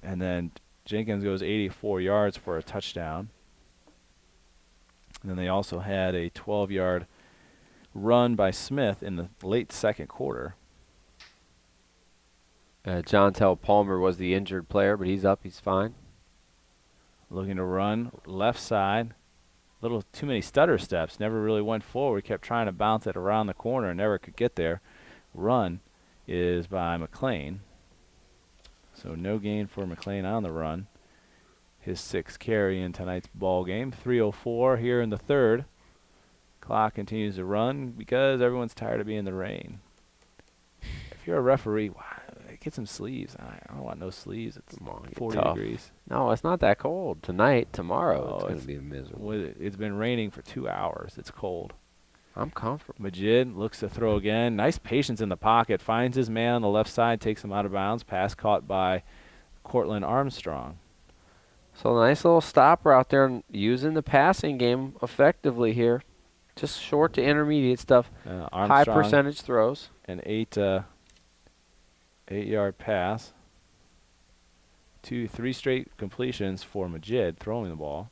And then Jenkins goes 84 yards for a touchdown. And then they also had a 12-yard run by Smith in the late second quarter.
Jontel Palmer was the injured player, but he's up. He's fine.
Looking to run left side. Little too many stutter steps. Never really went forward. Kept trying to bounce it around the corner and never could get there. Run is by McLean. So no gain for McLean on the run. His 6th carry in tonight's ball game. 3:04 here in the third. Clock continues to run because everyone's tired of being in the rain. If you're a referee, get some sleeves. I don't want no sleeves. It's 40 degrees.
No, it's not that cold. Tonight, tomorrow, it's going to be miserable.
It's been raining for 2 hours. It's cold.
I'm comfortable.
Majid looks to throw again. Nice patience in the pocket. Finds his man on the left side. Takes him out of bounds. Pass caught by Cortland Armstrong.
So nice little stopper out there using the passing game effectively here. Just short to intermediate stuff. High percentage throws.
An 8-yard pass. 3 straight completions for Majid throwing the ball.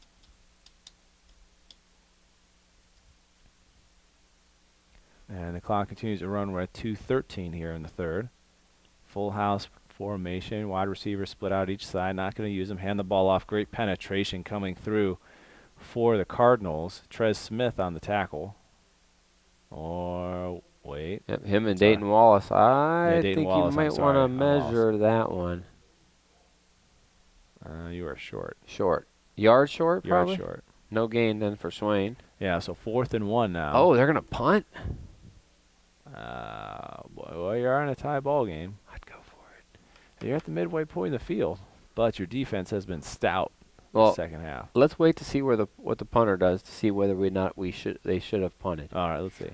And the clock continues to run. We're at 2:13 here in the third. Full house formation. Wide receivers split out each side. Not going to use them. Hand the ball off. Great penetration coming through for the Cardinals. Trez Smith on the tackle. Or wait.
Yep, him and Dayton Wallace. I think you might want to measure that one.
You are short.
Short. Yard short, probably?
Yard short.
No gain then for Swain.
Yeah, so 4th and 1 now.
Oh, they're going to punt?
Boy, you're in a tie ball game.
I'd go for it.
You're at the midway point of the field, but your defense has been stout
the
second half.
Let's wait to see what the punter does to see whether they should have punted.
All right, let's see.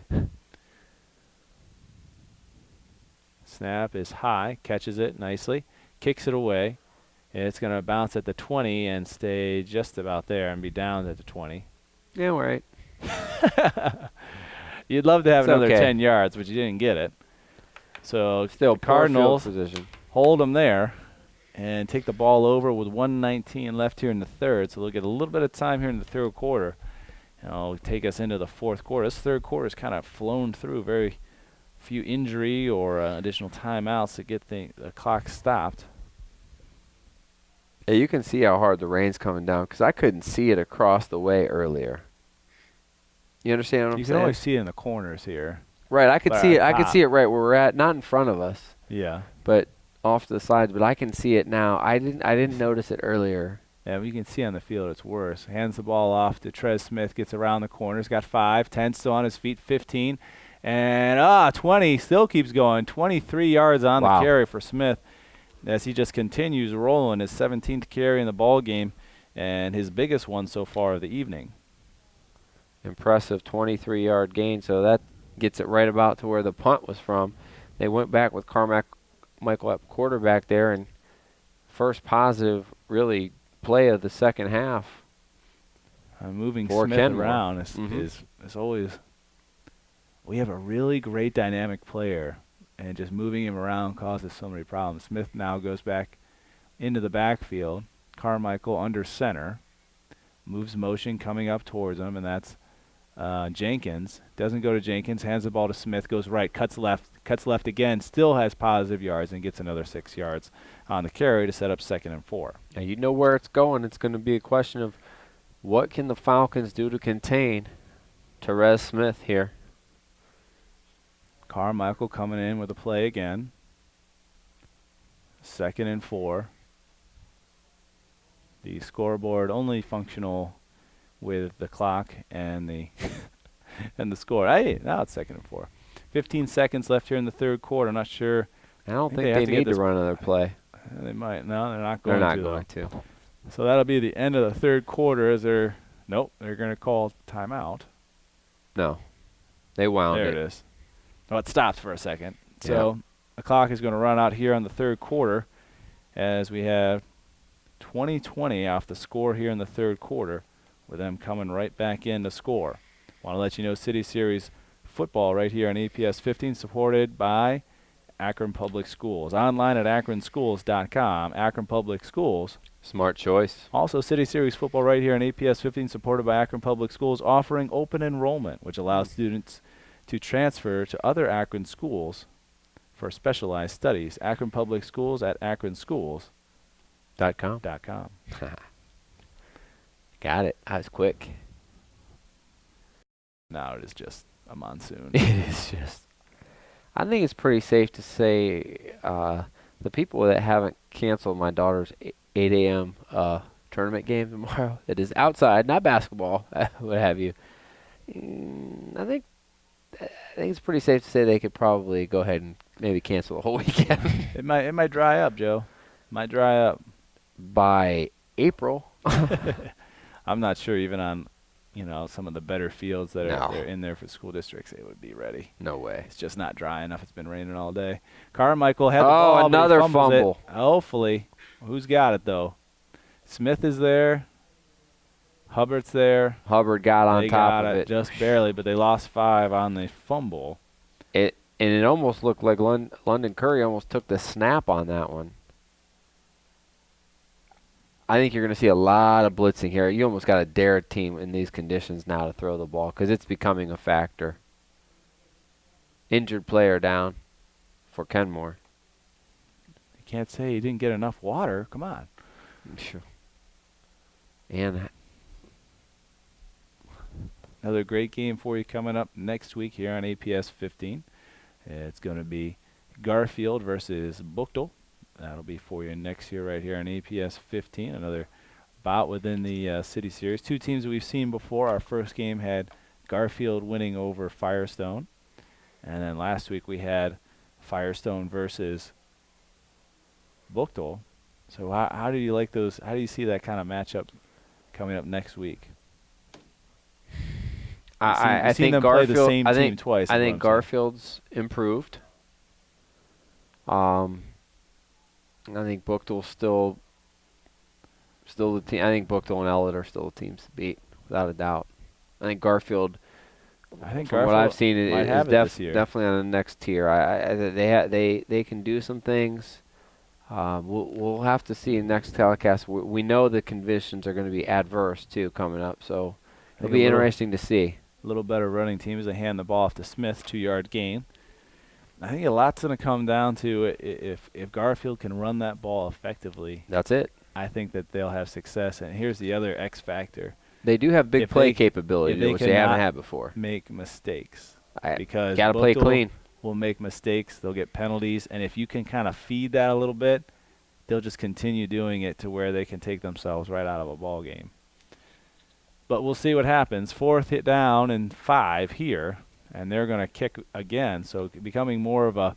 Snap is high, catches it nicely, kicks it away. It's going to bounce at the 20 and stay just about there and be down at the 20.
Yeah, all right.
You'd love to have another 10 yards, but you didn't get it. So
still
Cardinals
position.
Hold them there and take the ball over with 1:19 left here in the third. So they'll get a little bit of time here in the third quarter. And it'll take us into the fourth quarter. This third quarter is kind of flown through. Very few injury or additional timeouts to get the clock stopped.
Yeah, you can see how hard the rain's coming down because I couldn't see it across the way earlier. You understand what I'm saying?
You can only see it in the corners here.
Right, I could
But
see it.
on
I could
top.
see it right where we're at, not in front of us,
Yeah.
but off to the sides. But I can see it now. I didn't notice it earlier.
Yeah, you can see on the field it's worse. Hands the ball off to Trez Smith, gets around the corners, got 5, 10 still on his feet, 15, and 20, still keeps going. 23 yards on the
Wow.
carry for Smith as he just continues rolling, his 17th carry in the ball game and his biggest one so far of the evening.
Impressive 23-yard gain. So that gets it right about to where the punt was from. They went back with Michael at quarterback there, and first positive really play of the second half.
Moving
For
Smith
Kenmore.
around is always. We have a really great dynamic player, and just moving him around causes so many problems. Smith now goes back into the backfield. Carmichael under center, moves motion coming up towards him, and that's Jenkins. Doesn't go to Jenkins, hands the ball to Smith, goes right, cuts left again, still has positive yards and gets another 6 yards on the carry to set up 2nd and 4.
Now you know where it's going. It's going to be a question of what can the Falcons do to contain Trez Smith here.
Carmichael coming in with a play again. 2nd and 4. The scoreboard only functional with the clock and the and the score. Now it's 2nd and 4. 15 seconds left here in the third quarter. I'm not sure.
I don't think
have
they
to get
need to
this-
run another play.
They might. No, they're not
They're
going
not
to.
going
though.
to.
So that'll be the end of the third quarter as they're going to call timeout.
No. They wound
There
it.
it is. Oh, it stopped for a second. So the clock is going to run out here on the third quarter as we have 20-20 off the score here in the third quarter with them coming right back in to score. Want to let you know City Series football right here on APS 15 supported by Akron Public Schools. Online at akronschools.com. Akron Public Schools.
Smart choice.
Also, City Series football right here on APS 15, supported by Akron Public Schools, offering open enrollment, which allows students to transfer to other Akron schools for specialized studies. Akron Public Schools at akronschools.com.
.com. Got it. I was quick.
Now it is just a monsoon.
It is just. I think it's pretty safe to say the people that haven't canceled my daughter's 8 a.m. Tournament game tomorrow, it is outside, not basketball, what have you. I think it's pretty safe to say they could probably go ahead and maybe cancel the whole weekend.
It might dry up, Joe. Might dry up.
By April.
I'm not sure even on, some of the better fields that
No.
are in there for school districts, they would be ready.
No way.
It's just not dry enough. It's been raining all day. Carmichael had the ball. but he
another
fumbles it.
fumble.
Hopefully. Who's got it, though? Smith is there. Hubbard's there.
Hubbard got on
They
top
got
of
it
it.
just barely, but they lost 5 on the fumble.
And it almost looked like London Curry almost took the snap on that one. I think you're going to see a lot of blitzing here. You almost got to dare a team in these conditions now to throw the ball because it's becoming a factor. Injured player down for Kenmore.
You can't say he didn't get enough water. Come on.
Sure. And
Another great game for you coming up next week here on APS 15. It's going to be Garfield versus Buchtel. That'll be for you next year right here on APS 15. Another bout within the City Series. 2 teams that we've seen before. Our first game had Garfield winning over Firestone. And then last week we had Firestone versus Buchtel. So how do you like those? How do you see that kind of matchup coming up next week?
I
We've seen
think
them play the
Garfield.
same
I
team
think
twice.
I
is what
think
I'm saying.
Garfield's improved. I think Buchtel's still the team. I think Buchtel and Elliott are still the teams to beat, without a doubt. I think Garfield,
I think
from what I've seen,
might
is
have it this year.
definitely on the next tier. They can do some things. We'll have to see in next telecast. We know the conditions are going to be adverse too coming up, so
I think
it'll be
a little-
interesting to see.
A little better running team as they hand the ball off to Smith, 2-yard gain. I think a lot's going to come down to if Garfield can run that ball effectively.
That's it.
I think that they'll have success. And here's the other X factor:
They do have big
If
play
they-
capability,
if they
which they haven't
cannot
had before.
make mistakes. because
got to play
both
clean.
will make mistakes. They'll get penalties. And if you can kind of feed that a little bit, they'll just continue doing it to where they can take themselves right out of a ball game. But we'll see what happens. 4th hit down and 5 here, and they're going to kick again. So becoming more of a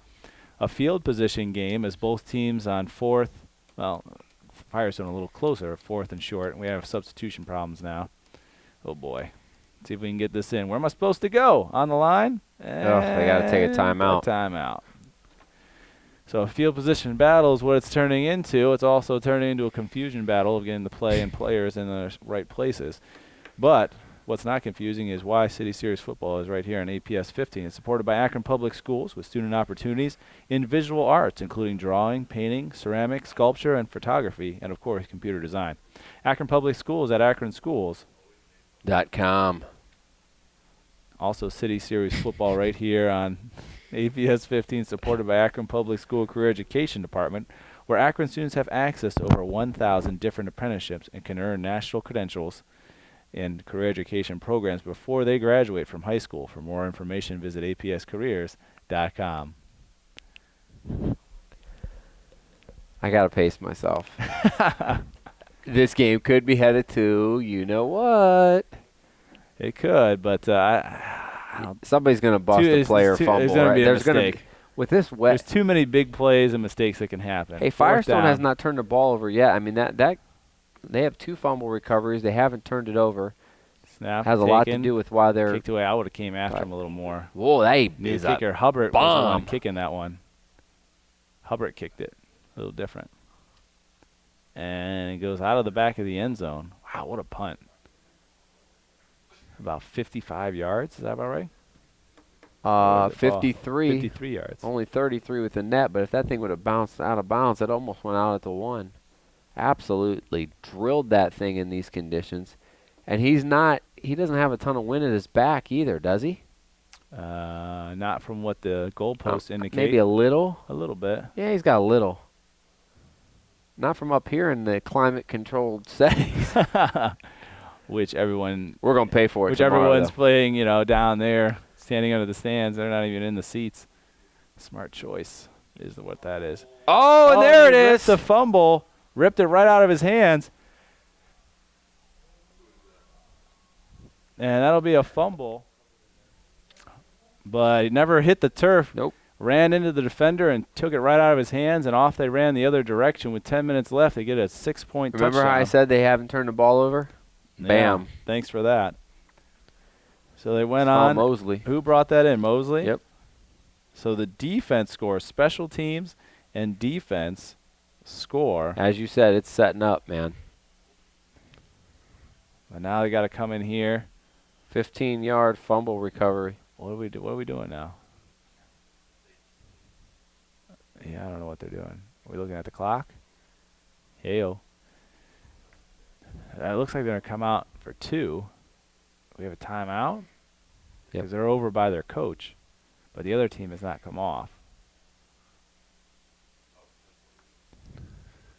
field position game as both teams on 4th. Well, Firestone a little closer, 4th and short, and we have substitution problems now. Oh, boy. See if we can get this in. Where am I supposed to go? On the line?
Oh, they got to take a timeout.
Timeout. So a field position battle is what it's turning into. It's also turning into a confusion battle of getting the play and players in the right places. But what's not confusing is why City Series football is right here on APS 15. It's supported by Akron Public Schools with student opportunities in visual arts, including drawing, painting, ceramics, sculpture, and photography, and, of course, computer design. Akron Public Schools at akronschools.com. Also, City Series football right here on APS 15, supported by Akron Public School Career Education Department, where Akron students have access to over 1,000 different apprenticeships and can earn national credentials in career education programs before they graduate from high school. For more information, visit apscareers.com.
I got to pace myself. This game could be headed to you-know-what.
It could, but
somebody's going to bust a player fumble.
There's going to be a mistake.
With this wet,
there's too many big plays and mistakes that can happen.
Hey, Firestone has not turned the ball over yet. I mean, that they have 2 fumble recoveries. They haven't turned it over.
Snap
has a lot to do with why they're
kicked away. I would have came after him a little more.
Whoa,
new kicker Hubbard was the one kicking that one. Hubbard kicked it a little different, and it goes out of the back of the end zone. Wow, what a punt! About 55 yards. Is that about right?
53.
53 yards.
Only 33 with the net, but if that thing would have bounced out of bounds, it almost went out at the 1. Absolutely drilled that thing in these conditions. And he doesn't have a ton of wind at his back either, does he?
Not from what the goalposts indicate.
Maybe a little.
A little bit.
Yeah, he's got a little. Not from up here in the climate-controlled settings.
Which everyone...
We're going to pay for it
Which
tomorrow,
everyone's
though.
Playing, down there, standing under the stands. They're not even in the seats. Smart choice is what that is.
Oh, and there it is.
The fumble. Ripped it right out of his hands. And that'll be a fumble. But he never hit the turf.
Nope.
Ran into the defender and took it right out of his hands, and off they ran the other direction. With 10 minutes left, they get a 6-point touchdown.
Remember how I said they haven't turned the ball over?
Yeah,
Bam.
Thanks for that. So they went on.
Mosley.
Who brought that in? Mosley?
Yep.
So the defense scores. Special teams and defense score.
As you said, it's setting up, man.
But now they got to come in here.
15-yard fumble recovery.
What are we doing now? Yeah, I don't know what they're doing. Are we looking at the clock? Hey-o. It looks like they're going to come out for 2. We have a timeout? Because they're over by their coach. But the other team has not come off.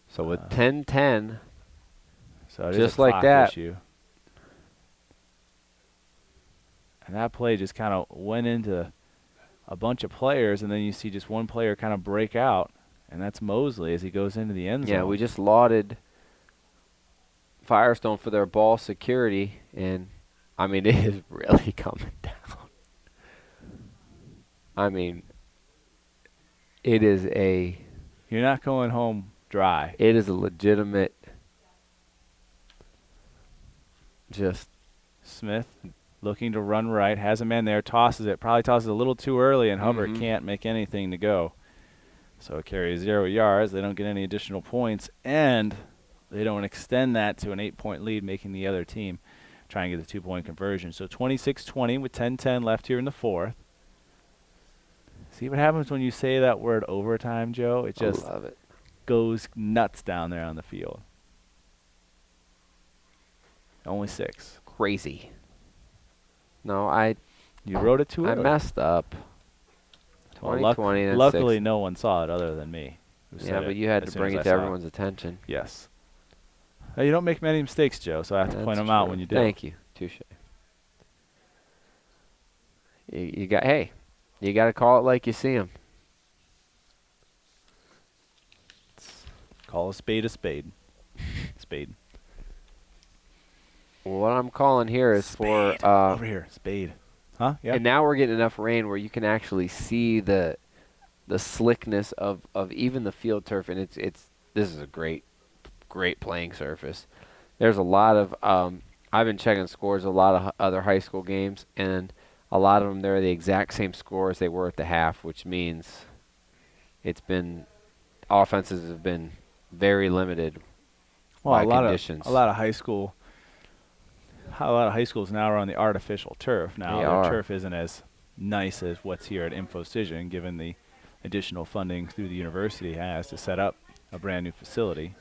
So with 10-10,
so it
just
is a
like
clock
that.
Issue. And that play just kind of went into a bunch of players, and then you see just one player kind of break out, and that's Mosley as he goes into the end zone.
Yeah, we just lauded Firestone for their ball security, and, I mean, it is really coming down. I mean, it is a...
You're not going home dry.
It is a legitimate just...
Smith looking to run right, has a man there, tosses it, probably tosses it a little too early, and Hubbard can't make anything to go. So it carries 0 yards. They don't get any additional points, and they don't extend that to an 8-point lead, making the other team try and get the 2-point conversion. So 26-20 with 10-10 left here in the 4th. See what happens when you say that word overtime, Joe? It just goes nuts down there on the field. Only 6.
Crazy. No,
You wrote it too early.
I messed up. 2020.
Well, luckily, no one saw it other than me.
Yeah, but you had to bring it to everyone's attention.
Yes. You don't make many mistakes, Joe, so I have to point them out when you do.
Thank you. Touche. you got to call it like you see them.
Call a spade a spade. Spade.
Well, what I'm calling here is
Spade.
for
over here, spade. Huh? Yeah.
And now we're getting enough rain where you can actually see the slickness of even the field turf, and this is a great playing surface. There's a lot of I've been checking scores a lot of other high school games, and a lot of them they're the exact same score as they were at the half, which means offenses have been very limited by conditions.
A lot of high schools now are on the artificial turf. Now their turf isn't as nice as what's here at Infocision, given the additional funding through the university has to set up a brand new facility.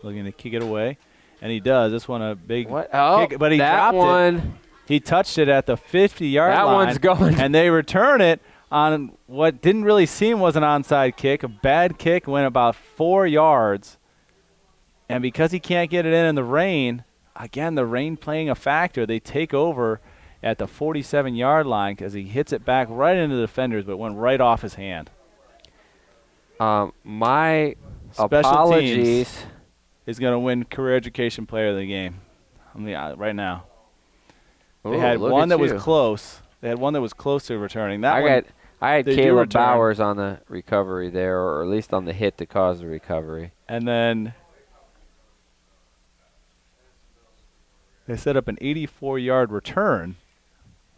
Looking to kick it away, and he does. This one a big kick, but he dropped it. He touched it at the 50-yard line.
That one's going.
And they return it on what didn't really seem was an onside kick. A bad kick, went about 4 yards. And because he can't get it in the rain, again, the rain playing a factor, they take over at the 47-yard line because he hits it back right into the defenders, but it went right off his hand.
My
Special
apologies.
Teams is going to win Career Education Player of the Game right now. They had one that was close. They had one that was close to returning. I had
Caleb Bowers on the recovery there, or at least on the hit to cause the recovery.
And then they set up an 84-yard return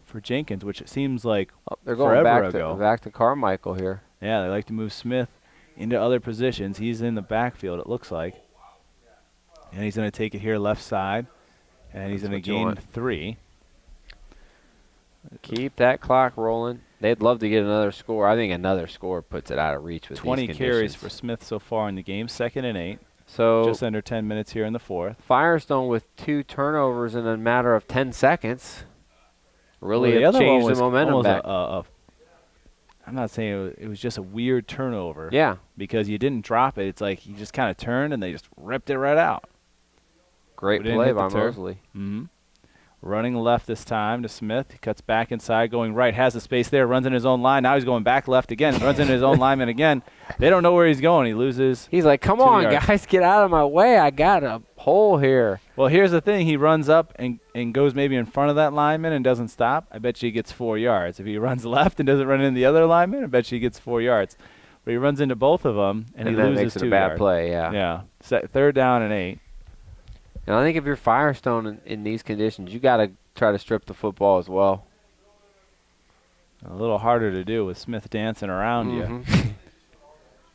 for Jenkins, which it seems like
they're going
back
to Carmichael here.
Yeah, they like to move Smith into other positions. He's in the backfield, it looks like. And he's going to take it here left side, and he's going to gain 3.
Keep that clock rolling. They'd love to get another score. I think another score puts it out of reach with
20
these
carries for Smith so far in the game, 2nd and 8.
So
just under 10 minutes here in the 4th.
Firestone with 2 turnovers in a matter of 10 seconds. Really
have
changed the momentum back.
I'm not saying it was just a weird turnover.
Yeah.
Because you didn't drop it. It's like he just kind of turned and they just ripped it right out.
Great play by Mosley.
Mm-hmm. Running left this time to Smith. He cuts back inside, going right, has the space there, runs in his own line. Now he's going back left again, runs into his own lineman again. They don't know where he's going. He loses.
He's like, come on, guys, get out of my way. I got a hole here.
Well, here's the thing. He runs up and goes maybe in front of that lineman and doesn't stop. I bet you he gets 4 yards. If he runs left and doesn't run into the other lineman, I bet you he gets 4 yards. But he runs into both of them, and he loses
makes it
2
a bad
yards.
play, yeah.
Yeah. 3rd down and 8.
And I think if you're Firestone in these conditions, you got to try to strip the football as well.
A little harder to do with Smith dancing around you.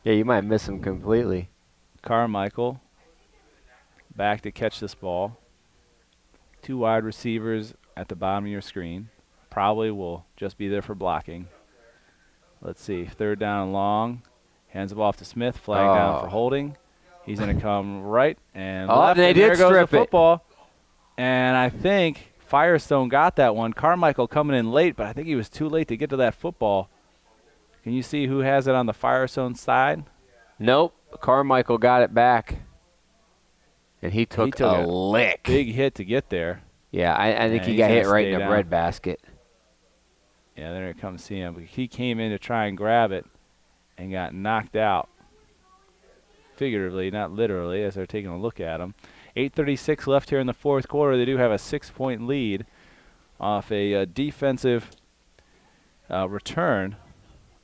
Yeah, you might miss him completely.
Carmichael back to catch this ball. 2 wide receivers at the bottom of your screen. Probably will just be there for blocking. Let's see. 3rd down and long. Hands the ball off to Smith. Flag down for holding. He's going to come right and left.
And
there goes the
strip
football. And I think Firestone got that one. Carmichael coming in late, but I think he was too late to get to that football. Can you see who has it on the Firestone side?
Nope. Carmichael got it back. And he took a lick.
Big hit to get there.
Yeah, I think he got hit right in the breadbasket.
Yeah, there it comes see him. But he came in to try and grab it and got knocked out. Figuratively, not literally, as they're taking a look at him. 8:36 left here in the 4th quarter. They do have a 6-point lead off a defensive return.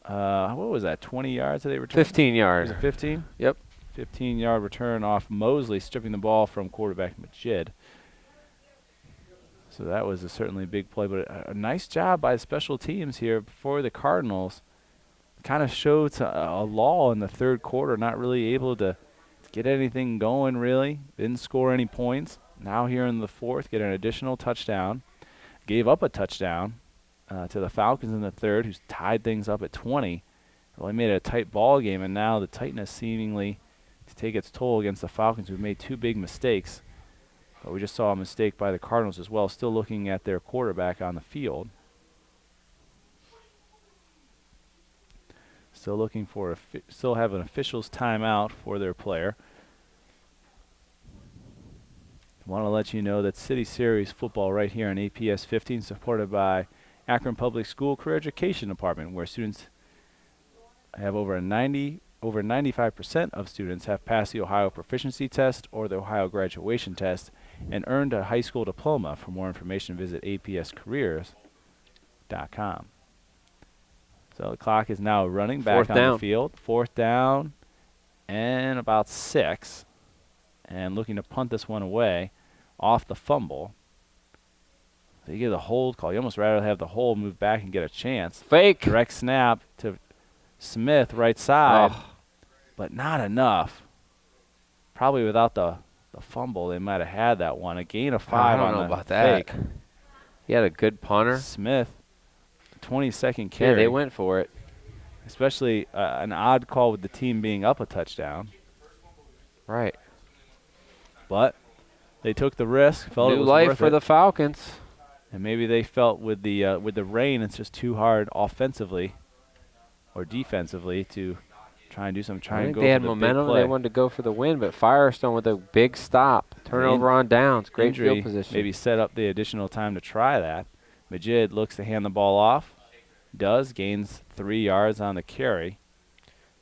What was that, 20 yards that they returned?
15 yards.
Was it 15?
Yep.
15-yard return off Mosley, stripping the ball from quarterback Majid. So that was certainly a big play, but a nice job by special teams here for the Cardinals. Kind of showed a lull in the 3rd quarter, not really able to get anything going, really. Didn't score any points. Now here in the 4th, get an additional touchdown. Gave up a touchdown to the Falcons in the 3rd, who's tied things up at 20. Really made it a tight ball game, and now the tightness seemingly to take its toll against the Falcons, who've made 2 big mistakes. But we just saw a mistake by the Cardinals as well, still looking at their quarterback on the field. Still looking for still have an official's timeout for their player. Want to let you know that City Series football right here on APS 15, supported by Akron Public School Career Education Department, where students have over 95% of students have passed the Ohio Proficiency Test or the Ohio Graduation Test and earned a high school diploma. For more information, visit apscareers.com. So the clock is now running back on the field. 4th down and about 6. And looking to punt this one away off the fumble. So you get a hold call. You almost rather have the hold move back and get a chance.
Fake.
Direct snap to Smith, right side, but not enough. Probably without the fumble, they might have had that one. A gain of 5
I
on
don't know
the
about
fake.
that. He had a good punter.
Smith, 22nd carry.
Yeah, they went for it.
Especially an odd call with the team being up a touchdown.
Right.
But they took the risk, felt it
New
was
life
worth
for
it.
the Falcons.
And maybe they felt with the rain, it's just too hard offensively or defensively to try and do some.
I think they had momentum. They wanted to go for the win, but Firestone with a big stop, turnover on downs, great field position.
Maybe set up the additional time to try that. Majid looks to hand the ball off. Does, gains 3 yards on the carry.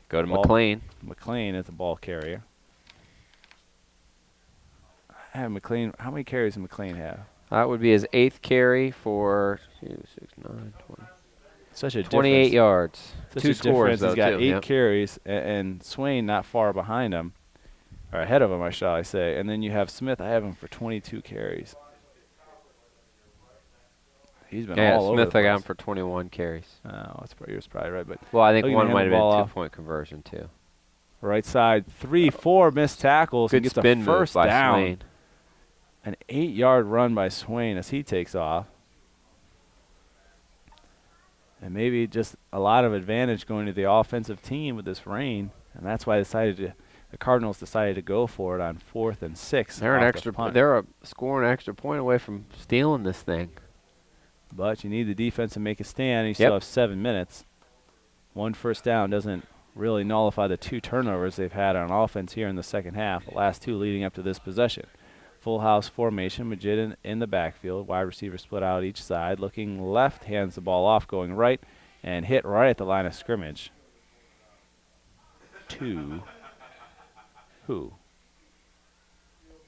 Go to McLean.
McLean is the ball carrier. I have McLean. How many carries does McLean have?
That would be his 8th carry for 2, 6, 9, 20.
Such a
28
difference.
yards.
Such
2
a
scores,
difference.
though,
He's got
too.
8 carries, and Swain not far behind him, or ahead of him, shall I say. And then you have Smith. I have him for 22 carries. He's been all over the
Smith, I
place.
got him for 21 carries.
Oh, you're probably right. But
well, I think
looking to
one
hand
might
the
have been
ball
a
off.
2-point conversion, too.
Right side, 3-4 missed tackles.
Good
and gets
spin
a first
move by
down.
Swain.
An 8-yard run by Swain as he takes off. And maybe just a lot of advantage going to the offensive team with this rain, and that's why the Cardinals decided to go for it on 4th and 6.
They're scoring an extra point away from stealing this thing.
But you need the defense to make a stand. You still have 7 minutes. 1 first down doesn't really nullify the 2 turnovers they've had on offense here in the second half, the last 2 leading up to this possession. Full house formation, Majid in the backfield. Wide receiver split out each side. Looking left, hands the ball off, going right, and hit right at the line of scrimmage. To who?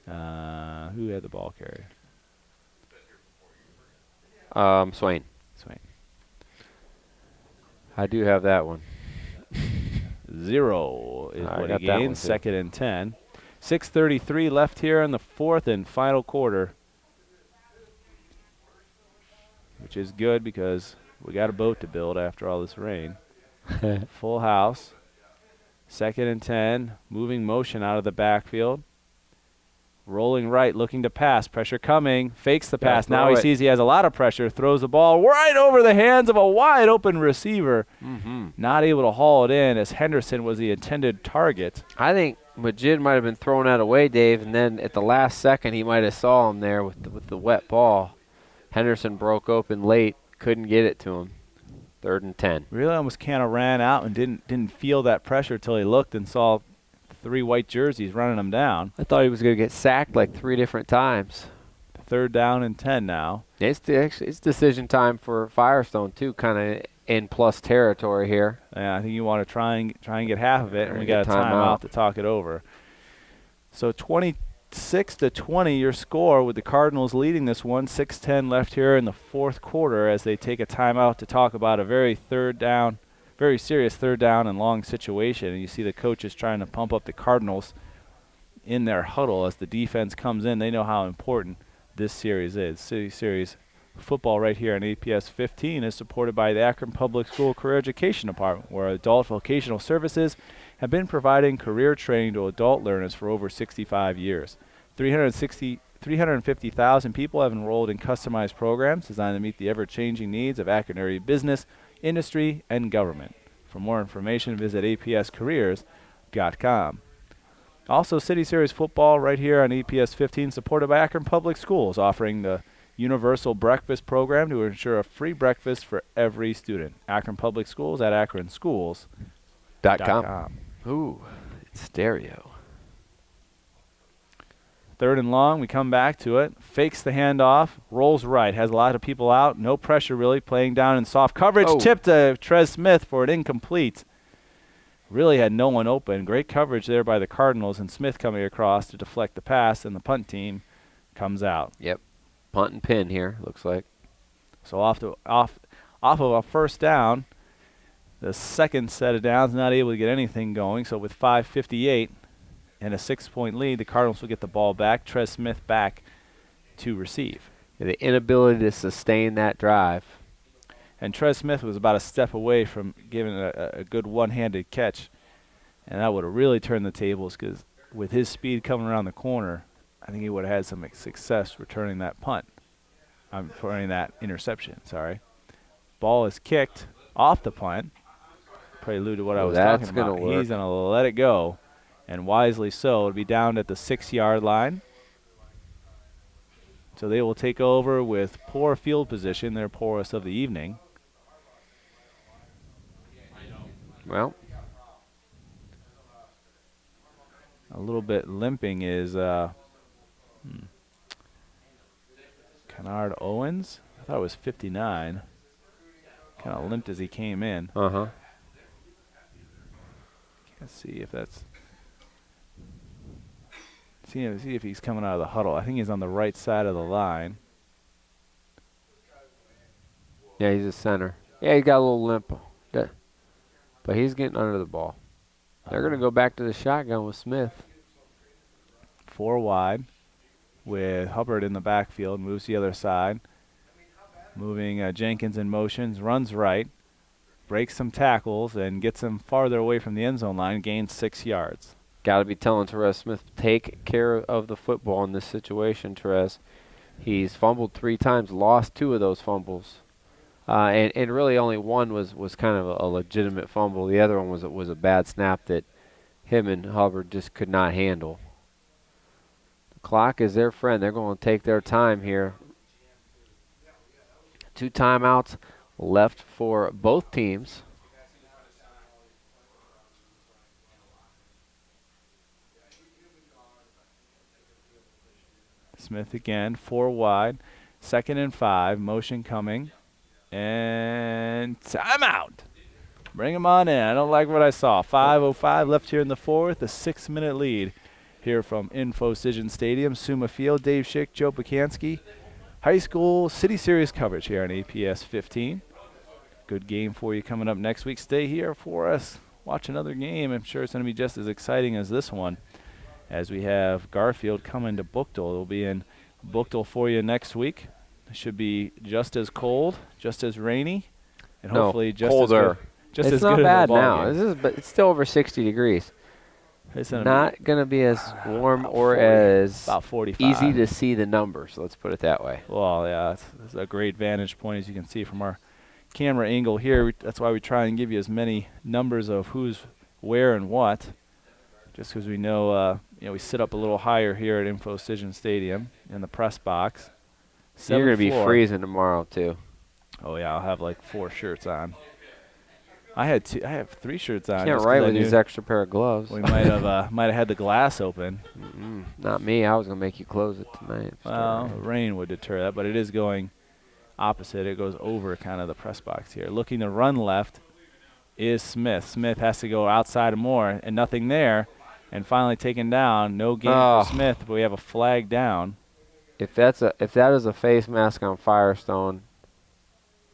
Who had the ball carrier?
Swain.
Swain.
I do have that one.
0 is what he
got that one,
gains.
too.
2nd and 10. 6:33 left here in the 4th and final quarter, which is good because we got a boat to build after all this rain. Full house. 2nd and 10. Moving motion out of the backfield. Rolling right, looking to pass. Pressure coming. Fakes the pass. Now he sees he has a lot of pressure. Throws the ball right over the hands of a wide open receiver. Not able to haul it in as Henderson was the intended target.
I think Majid might have been throwing that away, Dave, and then at the last second he might have saw him there with the wet ball. Henderson broke open late, couldn't get it to him. 3rd and 10.
Really almost kind of ran out and didn't feel that pressure till he looked and saw 3 white jerseys running him down.
I thought he was going to get sacked like 3 different times.
3rd down and 10 now.
It's decision time for Firestone too, kind of in plus territory here.
Yeah, I think you want to try and get half of it, and we got a
Get
timeout to talk it over. So 26-20 your score with the Cardinals leading this one. 6:10 left here in the 4th quarter as they take a timeout to talk about a very serious 3rd down and long situation. And you see the coaches trying to pump up the Cardinals in their huddle as the defense comes in. They know how important this series is. City Series football right here on APS 15 is supported by the Akron Public School Career Education Department, where adult vocational services have been providing career training to adult learners for over 65 years. 350,000 people have enrolled in customized programs designed to meet the ever-changing needs of Akron area business, industry, and government. For more information, visit apscareers.com. Also, City Series football right here on APS 15, supported by Akron Public Schools, offering the Universal Breakfast Program to ensure a free breakfast for every student. Akron Public Schools at akronschools.com.
Ooh, it's stereo.
3rd and long, we come back to it. Fakes the handoff, rolls right, has a lot of people out. No pressure really, playing down in soft coverage.
Oh.
Tipped to Trez Smith for an incomplete. Really had no one open. Great coverage there by the Cardinals, and Smith coming across to deflect the pass, and the punt team comes out.
Yep. Punt and pin here, looks like.
So off of a first down, the second set of downs, not able to get anything going. So with 5:58 and a 6-point lead, the Cardinals will get the ball back. Trez Smith back to receive.
Yeah, the inability to sustain that drive.
And Trez Smith was about a step away from giving a good one-handed catch, and that would have really turned the tables because with his speed coming around the corner, I think he would have had some success returning that punt. Returning that interception, sorry. Ball is kicked off the punt. Prelude to what I was talking about. He's going to let it go, and wisely so. It'll be down at the 6-yard line. So they will take over with poor field position, their poorest of the evening.
Well,
a little bit limping is Kennard Owens. I thought it was 59. Kind of limped as he came in.
uh-huh.
Let's see if that's. See if he's coming out of the huddle. I think he's on the right side of the line.
Yeah, he's a center. Yeah, he got a little limp. But he's getting under the ball. They're going to go back to the shotgun with Smith.
4 wide with Hubbard in the backfield. Moves the other side. Moving Jenkins in motions. Runs right. Breaks some tackles and gets him farther away from the end zone line. Gains 6 yards.
Got to be telling Terez Smith, take care of the football in this situation, Terez. He's fumbled 3 times, lost 2 of those fumbles. And really only one was kind of a legitimate fumble. The other one was a bad snap that him and Hubbard just could not handle. The clock is their friend. They're going to take their time here. 2 timeouts left for both teams.
Smith again, 4 wide, 2nd and 5, motion coming, and timeout. Bring him on in. I don't like what I saw. 5:05 left here in the 4th, a 6-minute lead here from Infocision Stadium, Suma Field. Dave Schick, Joe Pacansky. High school City Series coverage here on APS 15. Good game for you coming up next week. Stay here for us. Watch another game. I'm sure it's going to be just as exciting as this one, as we have Garfield coming to Bookdale. It'll be in Bookdale for you next week. It should be just as cold, just as rainy, and hopefully just
colder.
as good. Just
it's
as
not
good
bad
of a ball
now.
game.
But it's still over 60 degrees.
It's
Not going to be as warm or
40,
as
about 45.
easy to see the numbers. Let's put it that way.
Well, yeah, it's a great vantage point, as you can see from our camera angle here. That's why we try and give you as many numbers of who's where and what, just because we know, we sit up a little higher here at Infocision Stadium in the press box.
You're going to be
floor.
freezing tomorrow, too.
Oh, yeah, I'll have like 4 shirts on. I have 3 shirts on.
Can't write with these extra pair of gloves.
We might have had the glass open.
Not me. I was going to make you close it tonight.
Well, rain would deter that, but it is going opposite. It goes over kind of the press box here. Looking to run left is Smith. Smith has to go outside more, and nothing there. And finally taken down. No gain for Smith, but we have a flag down.
If that is a face mask on Firestone,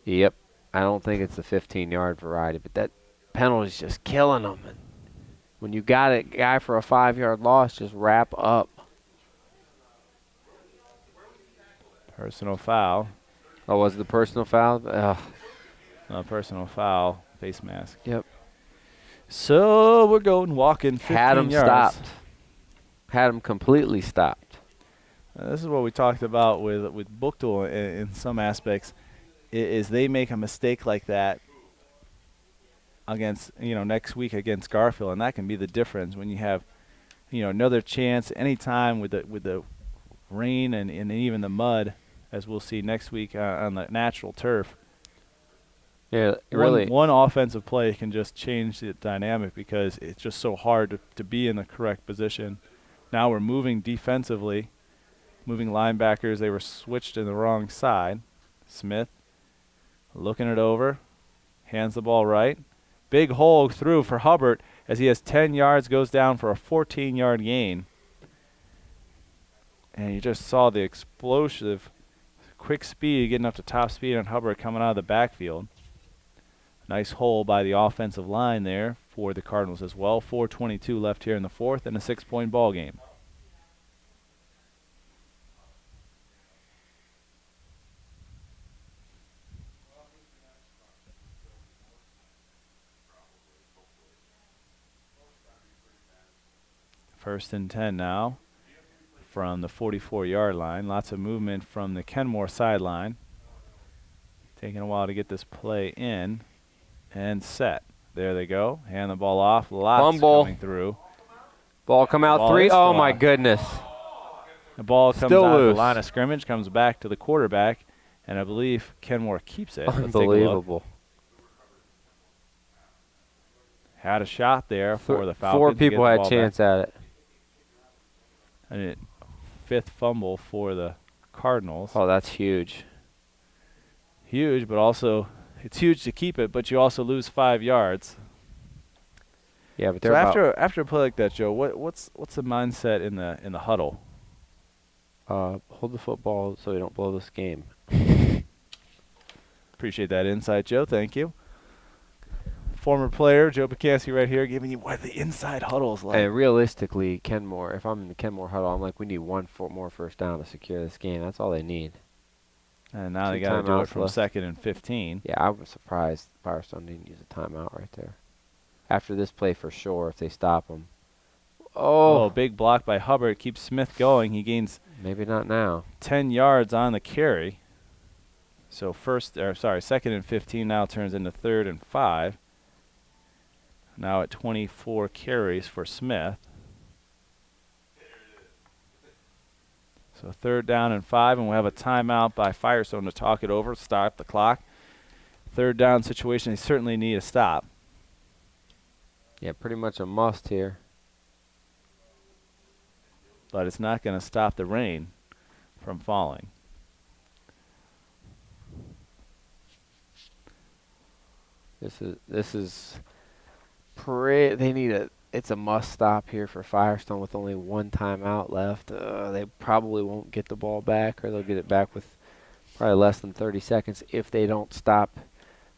yep. I don't think it's the 15-yard variety, but that penalty's just killing them. And when you got a guy for a 5-yard loss, just wrap up.
Personal foul.
Oh, was it the personal foul?
No, personal foul. Face mask.
Yep.
So we're going walking 15
Had him
yards.
stopped. Had him completely stopped.
This is what we talked about with Bookdale in some aspects. Is they make a mistake like that against next week against Garfield, and that can be the difference when you have another chance anytime with the rain and even the mud, as we'll see next week on the natural turf.
Yeah, really.
One offensive play can just change the dynamic because it's just so hard to be in the correct position Now we're moving defensively, moving linebackers. They were switched to the wrong side. Smith looking it over, hands the ball right. Big hole through for Hubbard as he has 10 yards, goes down for a 14-yard gain. And you just saw the explosive, quick speed, getting up to top speed on Hubbard coming out of the backfield. Nice hole by the offensive line there for the Cardinals as well. 4:22 left here in the fourth and a 6-point ball game. First and 10 now from the 44-yard line. Lots of movement from the Kenmore sideline. Taking a while to get this play in and set. There they go. Hand the ball off. Lots
Fumble.
coming through.
Ball come out
Ball
3.
is
Oh,
still
my
out.
goodness.
The ball comes
Still
out of
loose.
the line of scrimmage, comes back to the quarterback, and I believe Kenmore keeps it. Let's take a look.
Unbelievable.
Had a shot there for the Falcons.
4
to get
people
the
had
ball
a chance at it.
back. And fifth fumble for the Cardinals.
Oh, that's huge.
Huge, but also it's huge to keep it, but you also lose 5 yards.
Yeah, but
So
they're about,
after a play like that, Joe, what's the mindset in the huddle?
hold the football so we don't blow this game.
Appreciate that insight, Joe. Thank you. Former player Joe Bakansky right here giving you what the inside huddle is like.
And realistically, Kenmore, if I'm in the Kenmore huddle, I'm like, we need more first down to secure this game. That's all they need.
And now they
2
got to do it
timeouts
from
left.
2nd and 15.
Yeah, I was surprised Firestone didn't use a timeout right there. After this play, for sure, if they stop him.
Oh,
Oh,
big block by Hubbard. Keeps Smith going. He gains
maybe not now.
10 yards on the carry. So 2nd and 15 now turns into 3rd and 5. Now at 24 carries for Smith. So 3rd down and 5, and we'll have a timeout by Firestone to talk it over, start the clock. 3rd down situation, they certainly need a stop.
Yeah, pretty much a must here.
But it's not going to stop the rain from falling.
This is they need it's a must stop here for Firestone with only 1 timeout left. They probably won't get the ball back, or they'll get it back with probably less than 30 seconds if they don't stop.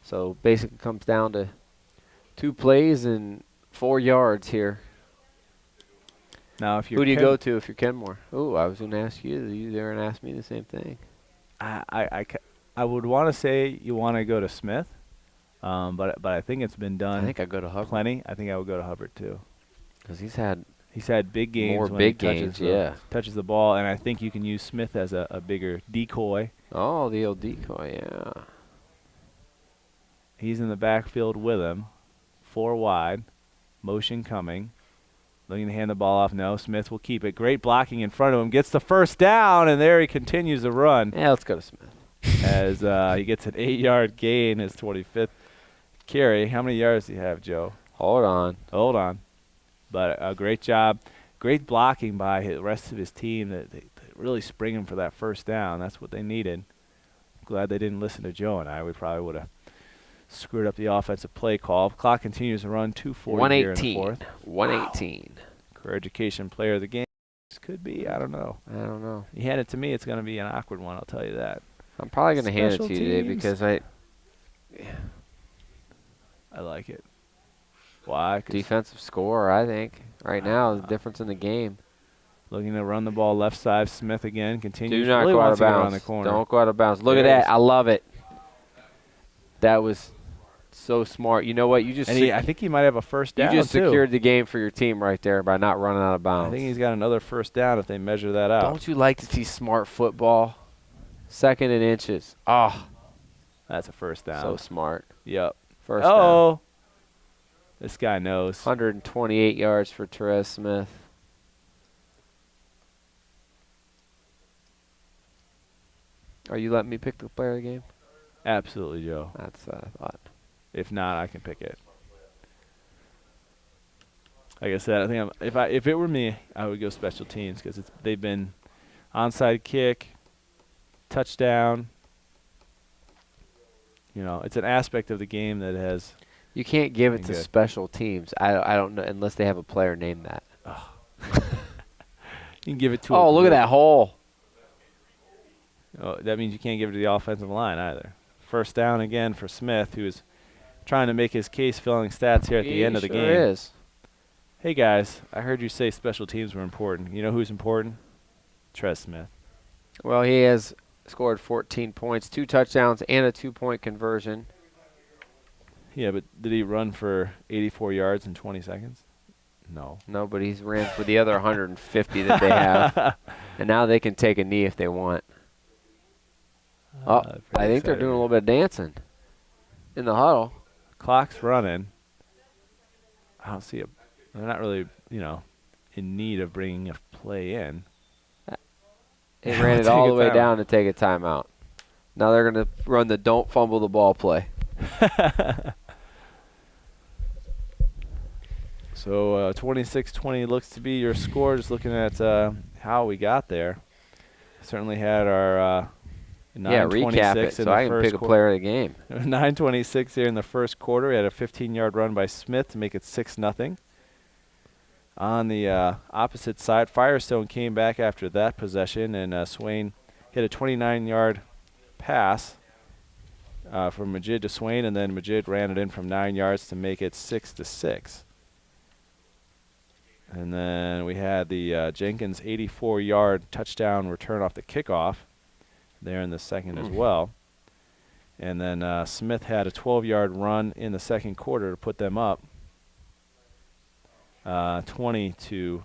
So basically comes down to 2 plays and 4 yards here.
Now, if you're
Who do you go to if you're Kenmore? Oh, I was going to ask you. You there and ask me the same thing.
I would want to say you want to go to Smith, but I think it's been done.
I think I go to Hubbard.
Plenty. I think I would go to Hubbard too.
Because he's had
big games.
more
when
big
he
games, yeah.
touches the ball, and I think you can use Smith as a bigger decoy.
Oh, the old decoy, yeah.
He's in the backfield with him, 4 wide, motion coming. Looking to hand the ball off. No, Smith will keep it. Great blocking in front of him. Gets the 1st down, and there he continues to run
Yeah, let's go to Smith.
as he gets an 8-yard gain, his 25th carry. How many yards do you have, Joe?
Hold on.
Hold on. But a great job. Great blocking by the rest of his team. They really springing for that 1st down. That's what they needed. Glad they didn't listen to Joe and I. We probably would have screwed up the offensive play call. Clock continues to run. 2:40 here in the 4th.
118.
Career Education Player of the Game. This could be, I don't know.
I don't know.
You hand it to me, it's going to be an awkward one, I'll tell you that.
I'm probably going to hand it
Special
to you today
teams.
because
I like it. Why? 'Cause
defensive score, I think. Right now, the difference in the game.
looking to run the ball left side. Smith again continues.
Do not
really
go out
wants
of
to get around
bounds.
the corner.
Don't go out of bounds. Look at
There it
that.
is.
I love it. That was so smart. You know what? You just
And I think he might have a 1st down,
you just
too.
secured the game for your team right there by not running out of
I
bounds.
think he's got another 1st down if they measure that out.
Don't you like to see smart football? 2nd and inches. Oh,
That's a 1st down.
so smart.
Yep.
First down.
Oh, this guy knows.
128 yards for Therese Smith. Are you letting me pick the player of the game?
Absolutely, Joe.
That's what I thought.
If not, I can pick it. Like I said, I think if it were me, I would go special teams because they've been onside kick, touchdown. It's an aspect of the game that has.
You can't give it
been
to
good.
special teams. I don't know unless they have a player named that.
You can give it to.
Oh, look at that hole.
Oh, that means you can't give it to the offensive line either. First down again for Smith, who is trying to make his case filling stats here at the end of the game.
Sure is.
Hey, guys, I heard you say special teams were important. You know who's important? Trez Smith.
Well, he has scored 14 points, 2 touchdowns, and a 2-point conversion.
Yeah, but did he run for 84 yards in 20 seconds? No.
No, but he's ran for the other 150 that they have. And now they can take a knee if they want. I think they're doing a little bit of dancing in the huddle.
Clock's running. I don't see they're not really, in need of bringing a play in.
They ran it all the way down to take a timeout. Now they're going to run the don't fumble the ball play.
So 26-20 looks to be your score. Just looking at how we got there. Certainly had our 9:26
recap it so I can pick a player of the game.
9:26 here in the first quarter. We had a 15-yard run by Smith to make it 6-0. On the opposite side, Firestone came back after that possession, and Swain hit a 29-yard pass from Majid to Swain, and then Majid ran it in from 9 yards to make it 6-6. And then we had the Jenkins 84-yard touchdown return off the kickoff there in the second as well. And then Smith had a 12-yard run in the second quarter to put them up 20-6.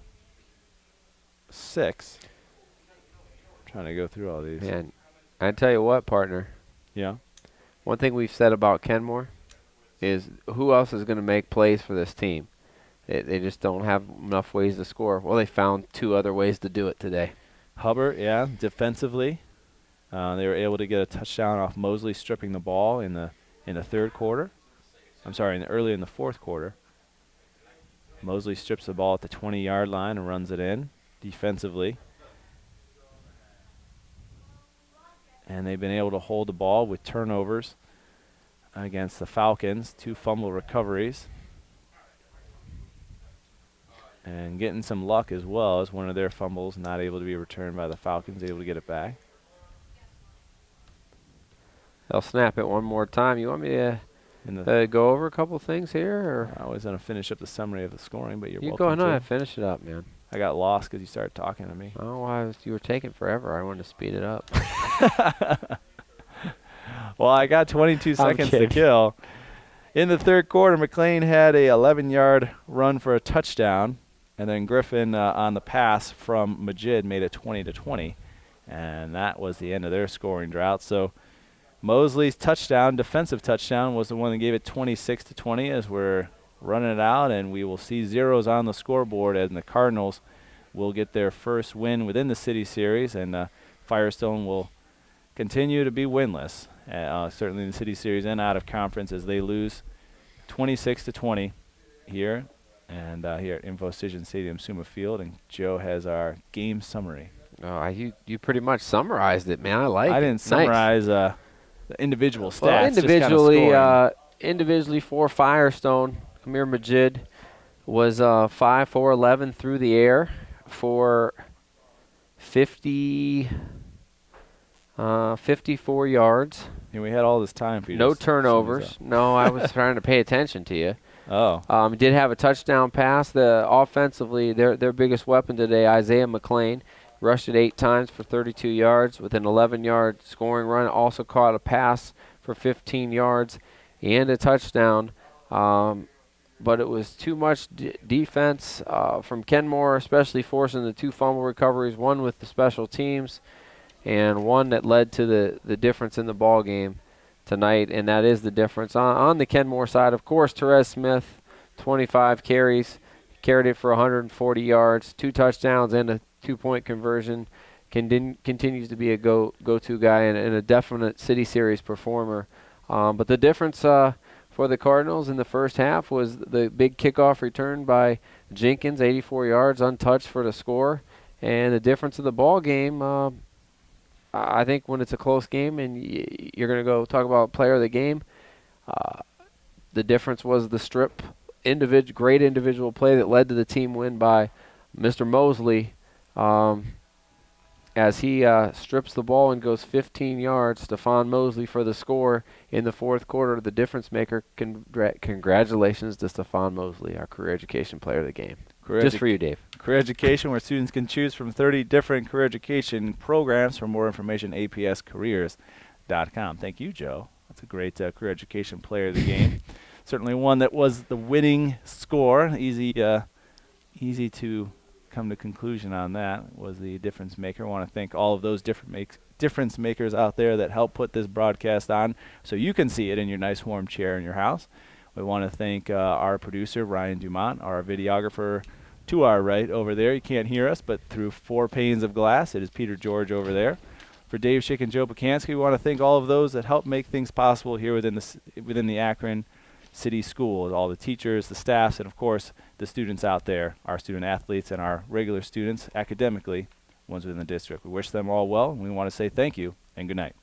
Trying to go through all these.
Man, I tell you what, partner.
Yeah.
One thing we've said about Kenmore is who else is going to make plays for this team? They just don't have enough ways to score. Well, they found 2 other ways to do it today.
Hubbard, defensively. They were able to get a touchdown off Mosley stripping the ball in the third quarter. I'm sorry, early in the fourth quarter. Mosley strips the ball at the 20-yard line and runs it in defensively. And they've been able to hold the ball with turnovers against the Falcons, 2 fumble recoveries. And getting some luck as well as one of their fumbles not able to be returned by the Falcons, able to get it back.
They'll snap it one more time. You want me to go over a couple things here? Or?
I was going to finish up the summary of the scoring, but you're
you
welcome
go
to.
ahead, finish it up, man.
I got lost because you started talking to me.
Oh, you were taking forever. I wanted to speed it up.
Well, I got 22 seconds to kill. In the third quarter, McLean had a 11-yard run for a touchdown, and then Griffin on the pass from Majid made it 20-20, and that was the end of their scoring drought. So Mosley's touchdown, defensive touchdown, was the one that gave it 26-20 as we're running it out, and we will see zeros on the scoreboard as the Cardinals will get their first win within the City Series, and Firestone will continue to be winless, certainly in the City Series and out of conference as they lose 26-20 here and here at Infocision Stadium, Suma Field. And Joe has our game summary.
Oh, you pretty much summarized it, man. I
didn't summarize the individual stats.
Well, individually for Firestone, Amir Majid was 5 for 11 through the air for 54 yards.
And we had all this time for you.
No turnovers. No, I was trying to pay attention to you.
Oh.
Did have a touchdown pass. Offensively, their biggest weapon today, Isaiah McLean, rushed it 8 times for 32 yards with an 11-yard scoring run. Also caught a pass for 15 yards and a touchdown. But it was too much defense from Kenmore, especially forcing the 2 fumble recoveries, one with the special teams and one that led to the difference in the ball game tonight, and that is the difference. On the Kenmore side, of course, Trez Smith, 25 carries, carried it for 140 yards, 2 touchdowns, and a 2-point conversion. Continues to be a go-to guy and a definite City Series performer. But the difference for the Cardinals in the first half was the big kickoff return by Jenkins, 84 yards, untouched for the score. And the difference in the ball game, I think when it's a close game and you're going to go talk about player of the game, the difference was the strip, great individual play that led to the team win by Mr. Mosley. As he strips the ball and goes 15 yards, Stephon Mosley for the score in the fourth quarter, the difference maker. Congratulations to Stephon Mosley, our career education player of the game. Just for you, Dave.
Career education, where students can choose from 30 different career education programs. For more information, apscareers.com. Thank you, Joe. That's a great career education player of the game. Certainly one that was the winning score. Easy to come to conclusion on that. Was the difference maker. I want to thank all of those difference makers out there that helped put this broadcast on so you can see it in your nice warm chair in your house. We want to thank our producer, Ryan Dumont, our videographer to our right over there. You can't hear us, but through 4 panes of glass, it is Peter George over there. For Dave Schick and Joe Pacansky, we want to thank all of those that help make things possible here within the Akron City Schools, all the teachers, the staffs, and, of course, the students out there, our student athletes and our regular students academically, ones within the district. We wish them all well, and we want to say thank you and good night.